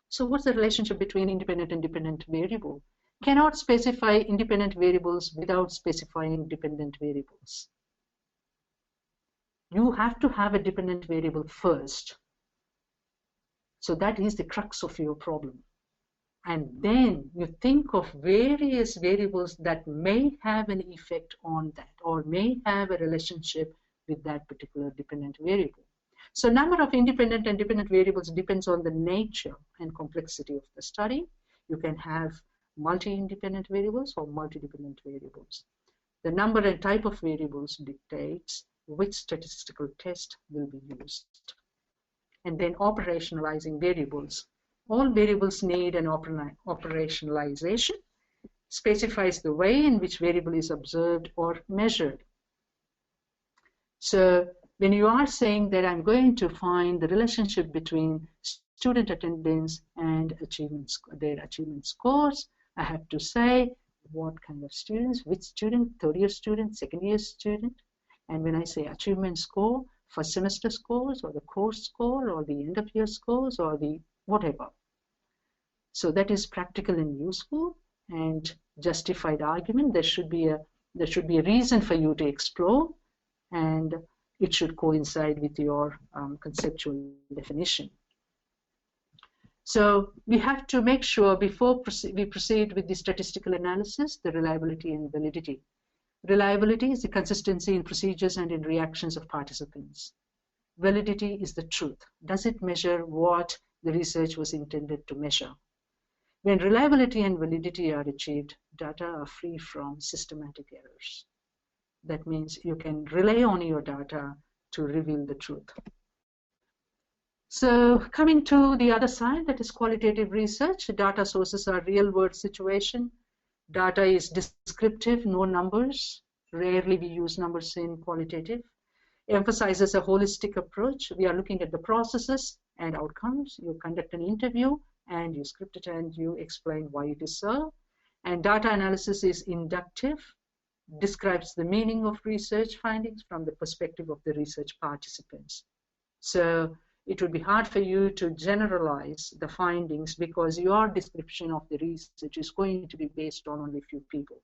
So what's the relationship between independent and dependent variable? Cannot specify independent variables without specifying dependent variables. You have to have a dependent variable first. So that is the crux of your problem. And then you think of various variables that may have an effect on that or may have a relationship with that particular dependent variable. So number of independent and dependent variables depends on the nature and complexity of the study. You can have multi-independent variables or multi-dependent variables. The number and type of variables dictates which statistical test will be used. And then operationalizing variables. All variables need an operationalization, specifies the way in which variable is observed or measured. So when you are saying that I'm going to find the relationship between student attendance and their achievement scores, I have to say what kind of students, which student, third-year student, second-year student. And when I say achievement score, first semester scores or the course score or the end-of-year scores or the whatever. So that is practical and useful and justified argument. There should be a reason for you to explore, and it should coincide with your conceptual definition. So we have to make sure before we proceed with the statistical analysis, the reliability and validity. Reliability is the consistency in procedures and in reactions of participants. Validity is the truth. Does it measure what the research was intended to measure? When reliability and validity are achieved, data are free from systematic errors. That means you can rely on your data to reveal the truth. So coming to the other side, that is qualitative research. Data sources are real-world situation. Data is descriptive, no numbers. Rarely we use numbers in qualitative. Emphasizes a holistic approach. We are looking at the processes and outcomes. You conduct an interview and you script it and you explain why it is so. And data analysis is inductive, describes the meaning of research findings from the perspective of the research participants. So it would be hard for you to generalize the findings because your description of the research is going to be based on only a few people.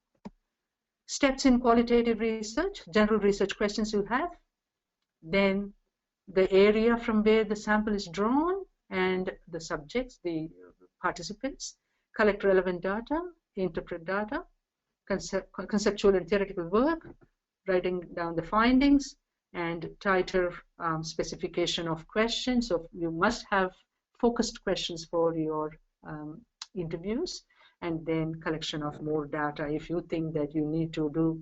Steps in qualitative research, general research questions you have, then the area from where the sample is drawn and the subjects, the participants, collect relevant data, interpret data, conceptual and theoretical work, writing down the findings, and tighter specification of questions. So you must have focused questions for your interviews, and then collection of more data if you think that you need to do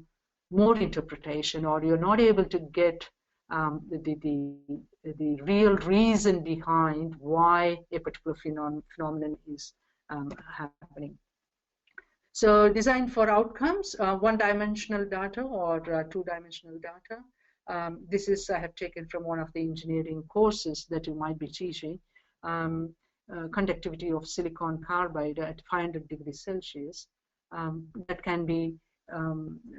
more interpretation or you're not able to get the real reason behind why a particular phenomenon is happening. So design for outcomes, one-dimensional data or two-dimensional data. This is I have taken from one of the engineering courses that you might be teaching. Conductivity of silicon carbide at 500 degrees Celsius. That can be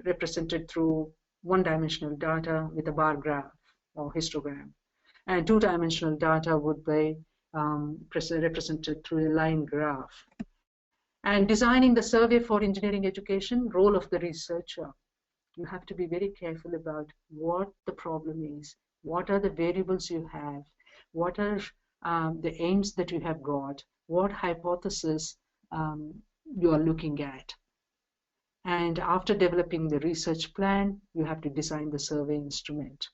represented through one-dimensional data with a bar graph or histogram. And two-dimensional data would be represented through a line graph. And designing the survey for engineering education, role of the researcher. You have to be very careful about what the problem is, what are the variables you have, what are the aims that you have got, what hypothesis you are looking at. And after developing the research plan, you have to design the survey instrument.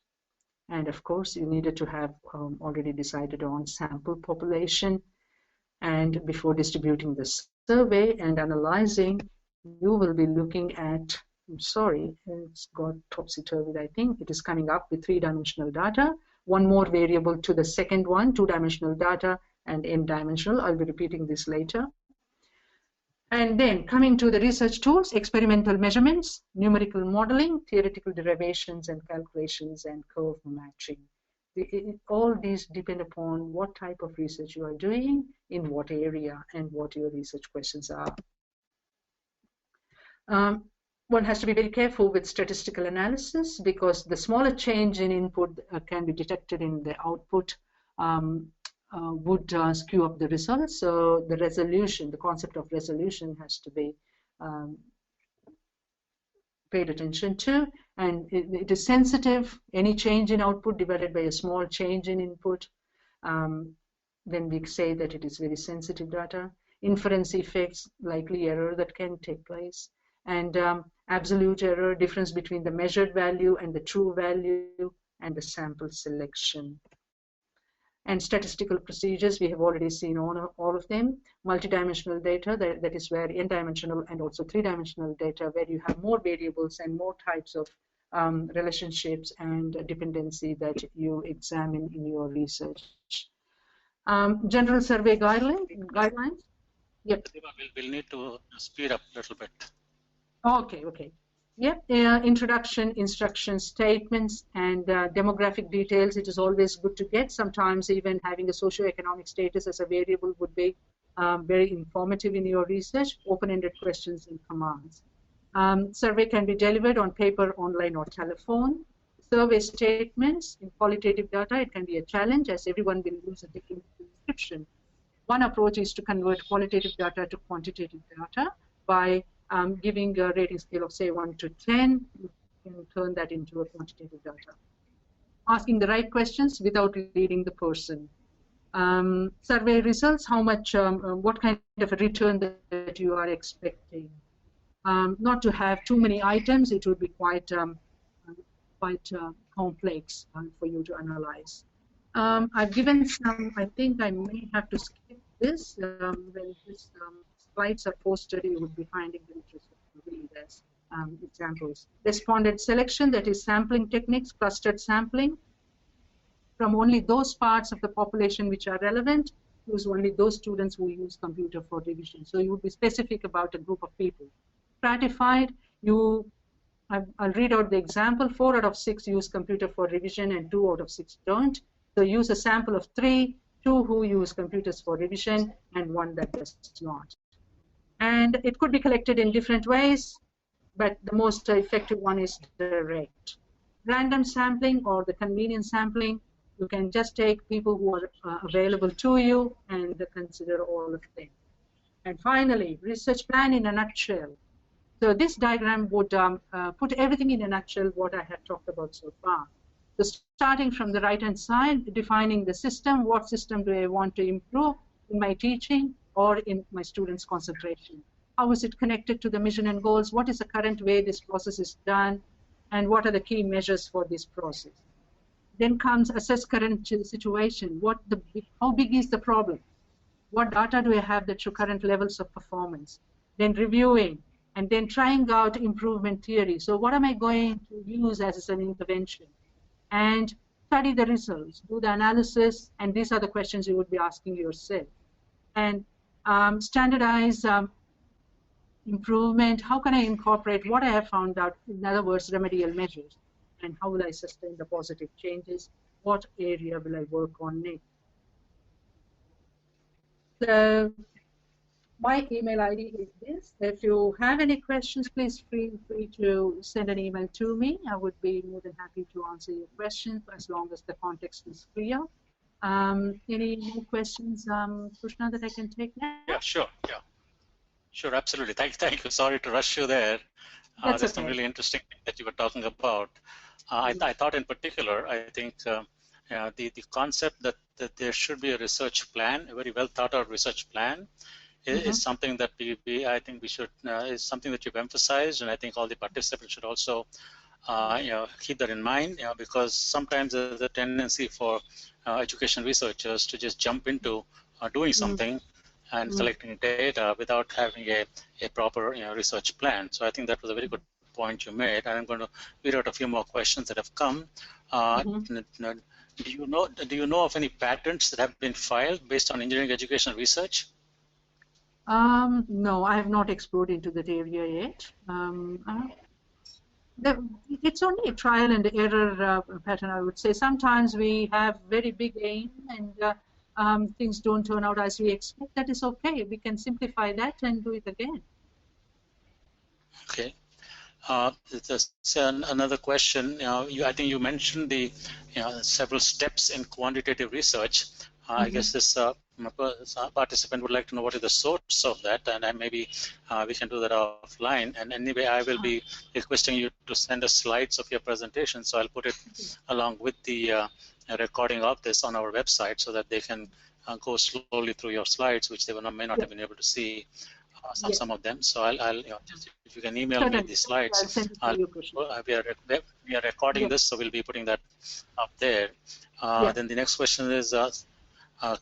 And of course, you needed to have already decided on sample population. And before distributing the survey and analyzing, you will be looking at, I'm sorry, it's got topsy-turvy, I think. It is coming up with three-dimensional data, one more variable to the second one, two-dimensional data and n-dimensional. I'll be repeating this later. And then coming to the research tools, experimental measurements, numerical modeling, theoretical derivations and calculations, and curve matching. All these depend upon what type of research you are doing, in what area, and what your research questions are. One has to be very careful with statistical analysis because the smaller change in input can be detected in the output would skew up the results. So the resolution, the concept of resolution has to be paid attention to, and it is sensitive. Any change in output divided by a small change in input, then we say that it is very sensitive data. Inference effects, likely error that can take place, and absolute error, difference between the measured value and the true value, and the sample selection. And statistical procedures, we have already seen all of them. Multidimensional data, that is where n-dimensional and also three-dimensional data, where you have more variables and more types of relationships and dependency that you examine in your research. General survey guidelines. Yep. We'll need to speed up a little bit. Okay, okay. Yep, introduction, instruction statements, and demographic details. It is always good to get. Sometimes even having a socioeconomic status as a variable would be very informative in your research. Open-ended questions and commands. Survey can be delivered on paper, online, or telephone. Survey statements in qualitative data, it can be a challenge as everyone will use a different description. One approach is to convert qualitative data to quantitative data by giving a rating scale of, say, 1 to 10. You can turn that into a quantitative data. Asking the right questions without leading the person. Survey results, how much, what kind of a return that you are expecting. Not to have too many items, it would be quite complex for you to analyze. I've given some, I think I may have to skip this. When these slides are posted, you would be finding them interesting to read as examples. Respondent selection, that is sampling techniques, clustered sampling. From only those parts of the population which are relevant, use only those students who use computer for revision. So you would be specific about a group of people. Stratified, I'll read out the example. 4 out of 6 use computer for revision and 2 out of 6 don't. So use a sample of 3, 2 who use computers for revision and 1 that does not. And it could be collected in different ways, but the most effective one is direct. Random sampling or the convenience sampling, you can just take people who are available to you and consider all of them. And finally, research plan in a nutshell. So this diagram would put everything in a nutshell what I have talked about so far. So starting from the right-hand side, defining the system, what system do I want to improve in my teaching or in my students' concentration? How is it connected to the mission and goals? What is the current way this process is done? And what are the key measures for this process? Then comes assess current situation. How big is the problem? What data do I have that show current levels of performance? Then reviewing, and then trying out improvement theory. So what am I going to use as an intervention? And study the results, do the analysis, and these are the questions you would be asking yourself. And standardize improvement, how can I incorporate what I have found out, in other words, remedial measures, and how will I sustain the positive changes? What area will I work on next? So my email ID is this. If you have any questions, please feel free to send an email to me. I would be more than happy to answer your questions as long as the context is clear. Any more questions, Krishna, that I can take now? Yeah, sure. Yeah, sure, absolutely. Thank you. Sorry to rush you there. There's okay. Some really interesting things that you were talking about. I thought in particular, I think the concept that there should be a research plan, a very well thought out research plan, is something that I think we should is something that you've emphasized, and I think all the participants should also keep that in mind, because sometimes there's a tendency for education researchers to just jump into doing something and collecting data without having a proper research plan. So I think that was a very good point you made, and I'm going to read out a few more questions that have come. Do you know of any patents that have been filed based on engineering education research? No, I have not explored into that area yet. It's only a trial and error pattern, I would say. Sometimes we have very big aim and things don't turn out as we expect. That is okay. We can simplify that and do it again. Okay. Another question. I think you mentioned the several steps in quantitative research. I guess this participant would like to know what is the source of that, and maybe we can do that offline. And anyway, I will be requesting you to send us slides of your presentation, so I'll put it along with the recording of this on our website so that they can go slowly through your slides, which they may not have been able to see some of them. So I'll just, if you can email me the slides, we are recording this, so we'll be putting that up there. Then the next question is,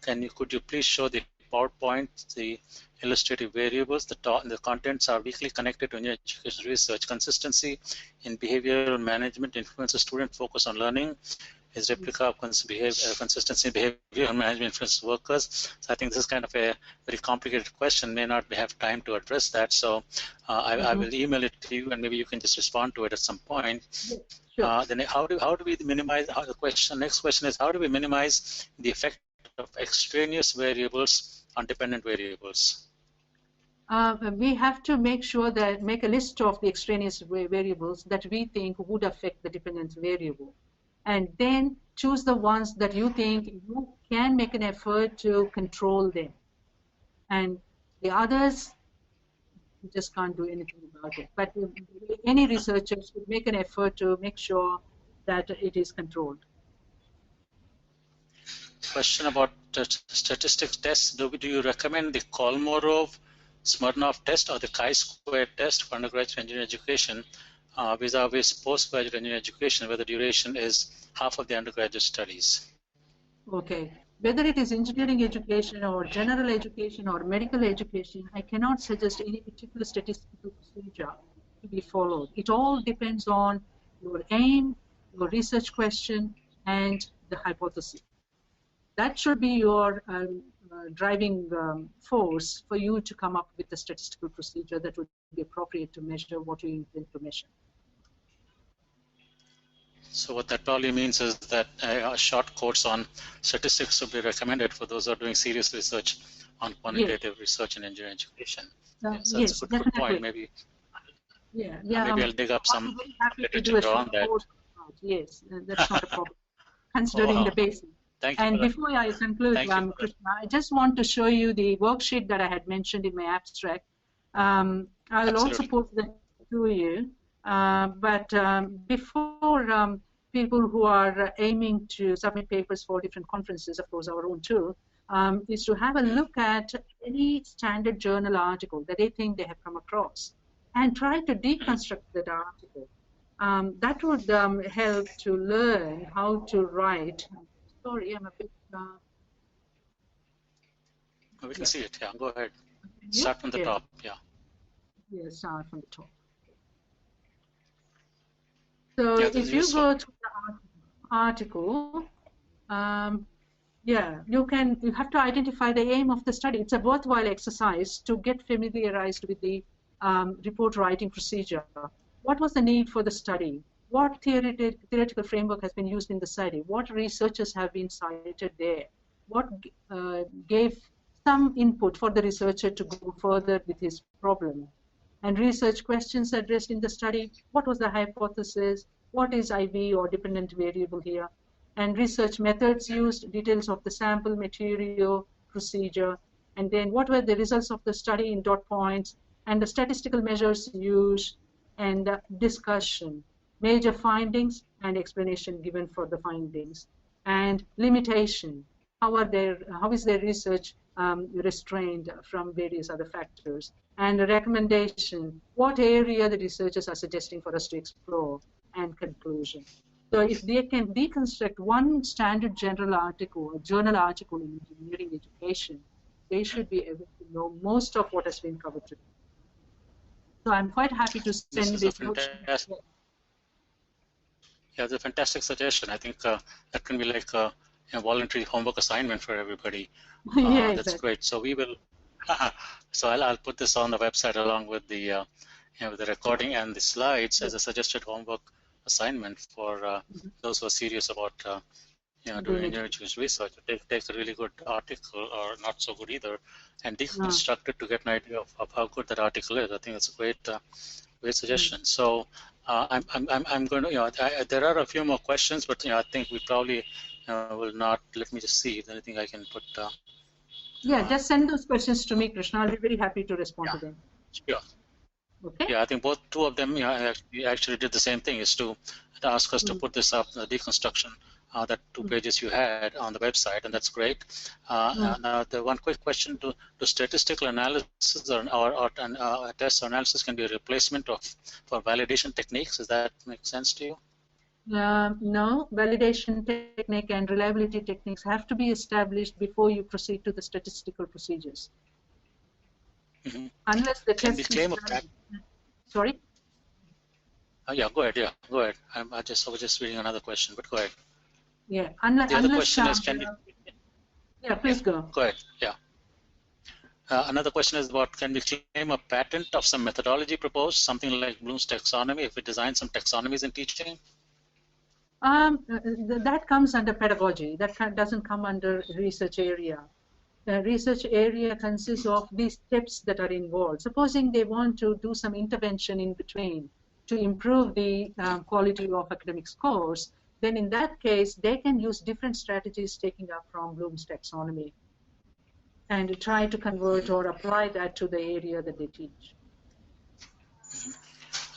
could you please show the PowerPoint, the illustrative variables, the contents are weakly connected to engineering education research, consistency in behavioral management influences student focus on learning, is replica of consistency in behavior and management influence workers. So I think this is kind of a very complicated question. May not have time to address that. So I will email it to you, and maybe you can just respond to it at some point. Sure. Then how do we minimize? Next question is, how do we minimize the effect of extraneous variables on dependent variables? We have to make a list of the extraneous variables that we think would affect the dependent variable, and then choose the ones that you think you can make an effort to control them, and the others you just can't do anything about it. But any researchers would make an effort to make sure that it is controlled. Question about statistics tests. Do you recommend the Kolmorov-Smirnov test or the chi-square test for undergraduate engineering education vis-a-vis postgraduate engineering education, where the duration is half of the undergraduate studies? Okay. Whether it is engineering education or general education or medical education, I cannot suggest any particular statistical procedure to be followed. It all depends on your aim, your research question, and the hypothesis. That should be your driving force for you to come up with a statistical procedure that would be appropriate to measure what you intend to measure. So what that probably means is that a short course on statistics would be recommended for those who are doing serious research on quantitative research and engineering education. So yes, that's a good point. Maybe maybe I'll dig up some literature on that. Yes, that's not a problem, considering the basics. Thank you. And before I conclude, Krishna, I just want to show you the worksheet that I had mentioned in my abstract. I will also post that to you. But before people who are aiming to submit papers for different conferences, of course our own too, is to have a look at any standard journal article that they think they have come across and try to deconstruct that article. That would help to learn how to write. Sorry, I'm a bit... we can see it, yeah, go ahead. Start from the top, yeah. Yeah, start from the top. So if you go to the article, you have to identify the aim of the study. It's a worthwhile exercise to get familiarized with the report writing procedure. What was the need for the study? What theoretical framework has been used in the study? What researchers have been cited there? What gave some input for the researcher to go further with his problem? And research questions addressed in the study. What was the hypothesis? What is IV or dependent variable here? And research methods used, details of the sample, material, procedure, and then what were the results of the study in dot points, and the statistical measures used, and discussion, major findings, and explanation given for the findings, and limitation. How is their research restrained from various other factors? And a recommendation, what area the researchers are suggesting for us to explore, and conclusion. So if they can deconstruct one standard general article or journal article in engineering education, they should be able to know most of what has been covered today. So I'm quite happy to send this. Yeah, it's a fantastic suggestion. I think that can be like a voluntary homework assignment for everybody. Yeah, that's great. So we will. So I'll put this on the website along with the the recording and the slides as a suggested homework assignment for those who are serious about doing engineering research. Take a really good article, or not so good either, and deconstruct it to get an idea of how good that article is. I think it's a great suggestion. So I'm going to there are a few more questions, but I think we probably will not. Let me just see if there's anything I can put. Just send those questions to me, Krishna. I'll be very happy to respond to them. Sure. Okay. Yeah, I think two of them actually did the same thing, is to ask us to put this up, the deconstruction, that 2 pages you had on the website, and that's great. Now, the one quick question: to statistical analysis or test or analysis can be a replacement for validation techniques? Does that make sense to you? No, validation technique and reliability techniques have to be established before you proceed to the statistical procedures. Unless the test is done. Sorry? Yeah, go ahead. Yeah, go ahead. I was just reading another question, but go ahead. Yeah, The other question is, can yeah, please go. Go ahead. Yeah. Another question is about, can we claim a patent of some methodology proposed, something like Bloom's taxonomy, if we design some taxonomies in teaching? That comes under pedagogy. That doesn't come under research area. The research area consists of these steps that are involved. Supposing they want to do some intervention in between to improve the quality of academic scores, then in that case, they can use different strategies taking up from Bloom's taxonomy and try to convert or apply that to the area that they teach.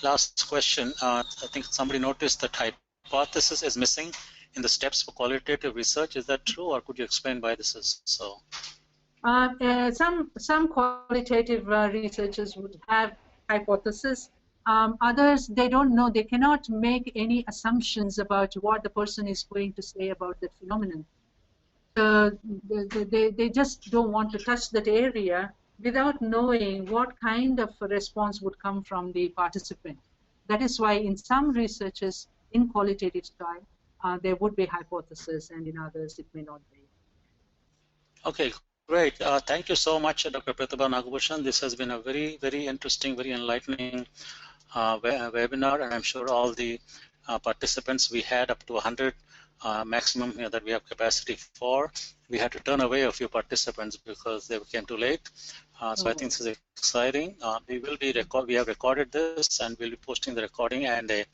Last question. I think somebody noticed that hypothesis is missing in the steps for qualitative research. Is that true, or could you explain why this is so? Some qualitative researchers would have hypothesis. Others, they don't know. They cannot make any assumptions about what the person is going to say about that phenomenon. They just don't want to touch that area without knowing what kind of a response would come from the participant. That is why in some researches, in qualitative style, there would be hypothesis, and in others, it may not be. Okay, great. Thank you so much, Dr. Pratibha Nagabhushan. This has been a very, very interesting, very enlightening webinar, and I'm sure all the participants, we had up to 100 maximum that we have capacity for. We had to turn away a few participants because they came too late. So I think this is exciting. We have recorded this, and we'll be posting the recording and the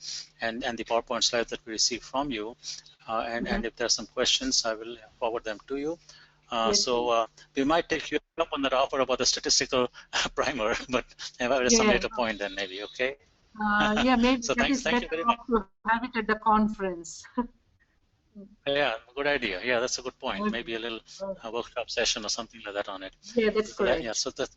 PowerPoint slides that we received from you. And if there are some questions, I will forward them to you. So we might take you up on that offer about the statistical primer, but at some later point then maybe, okay? Yeah, maybe so that is better to have it at the conference. Yeah, good idea. Yeah, that's a good point. Maybe a little workshop session or something like that on it. Yeah, that's correct. Yeah, so that,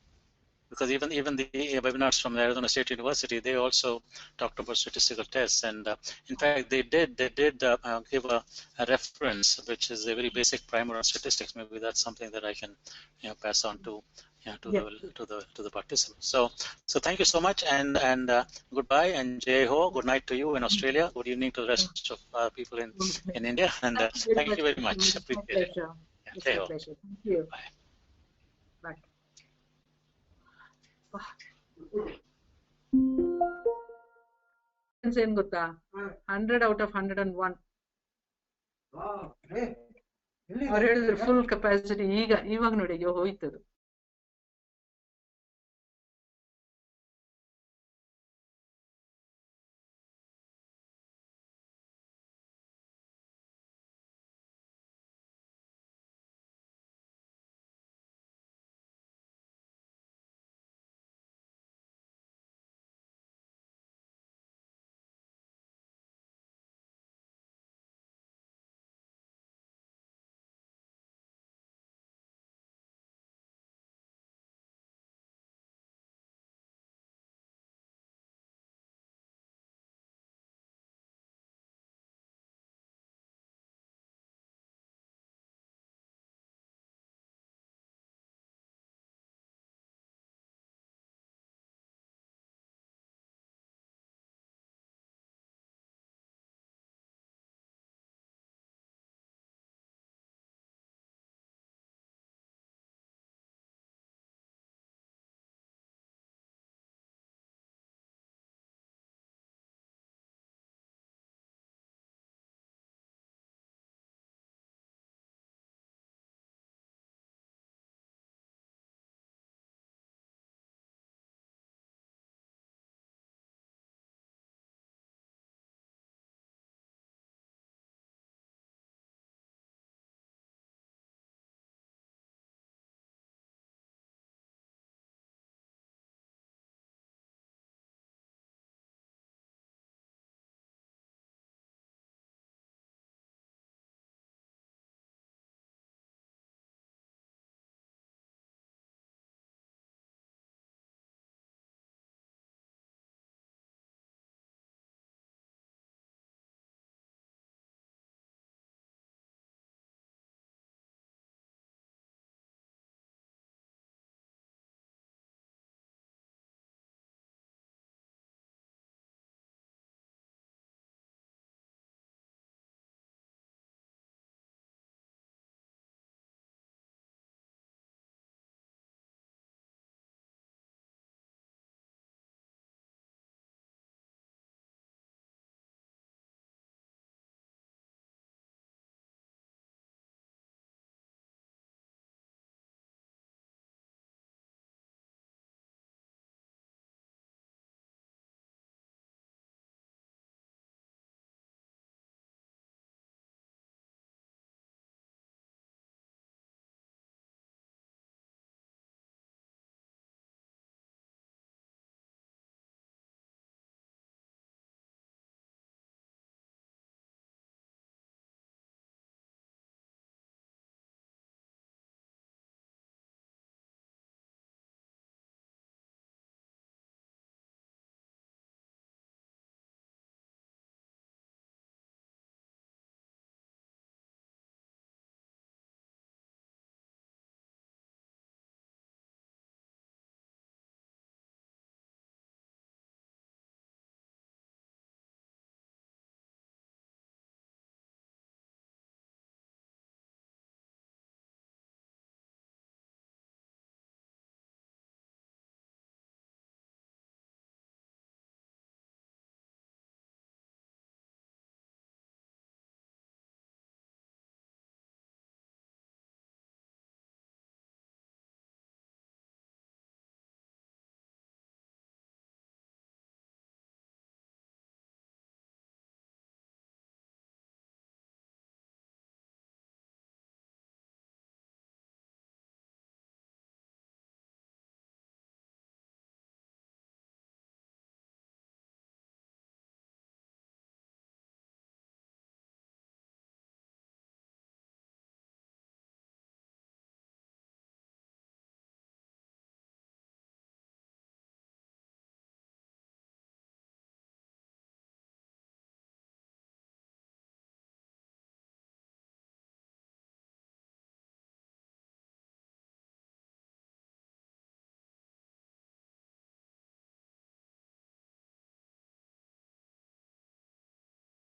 because even the webinars from Arizona State University, they also talked about statistical tests, and in fact they did give a reference, which is a very basic primer on statistics. Maybe that's something that I can pass on to the participants. So thank you so much, and goodbye, and jai ho. Good night to you in Australia. Good evening to the rest of people in India, and thank you very much. Appreciate it. It's my pleasure. Thank you. Bye. Bye. 100 ಗೊತ್ತಾ 100 out of 101 ಅವ್ರು ಹೇಳಿದ್ರು full capacity ಇವಾಗ ನೋಡಿ ಹೋಯ್ತದು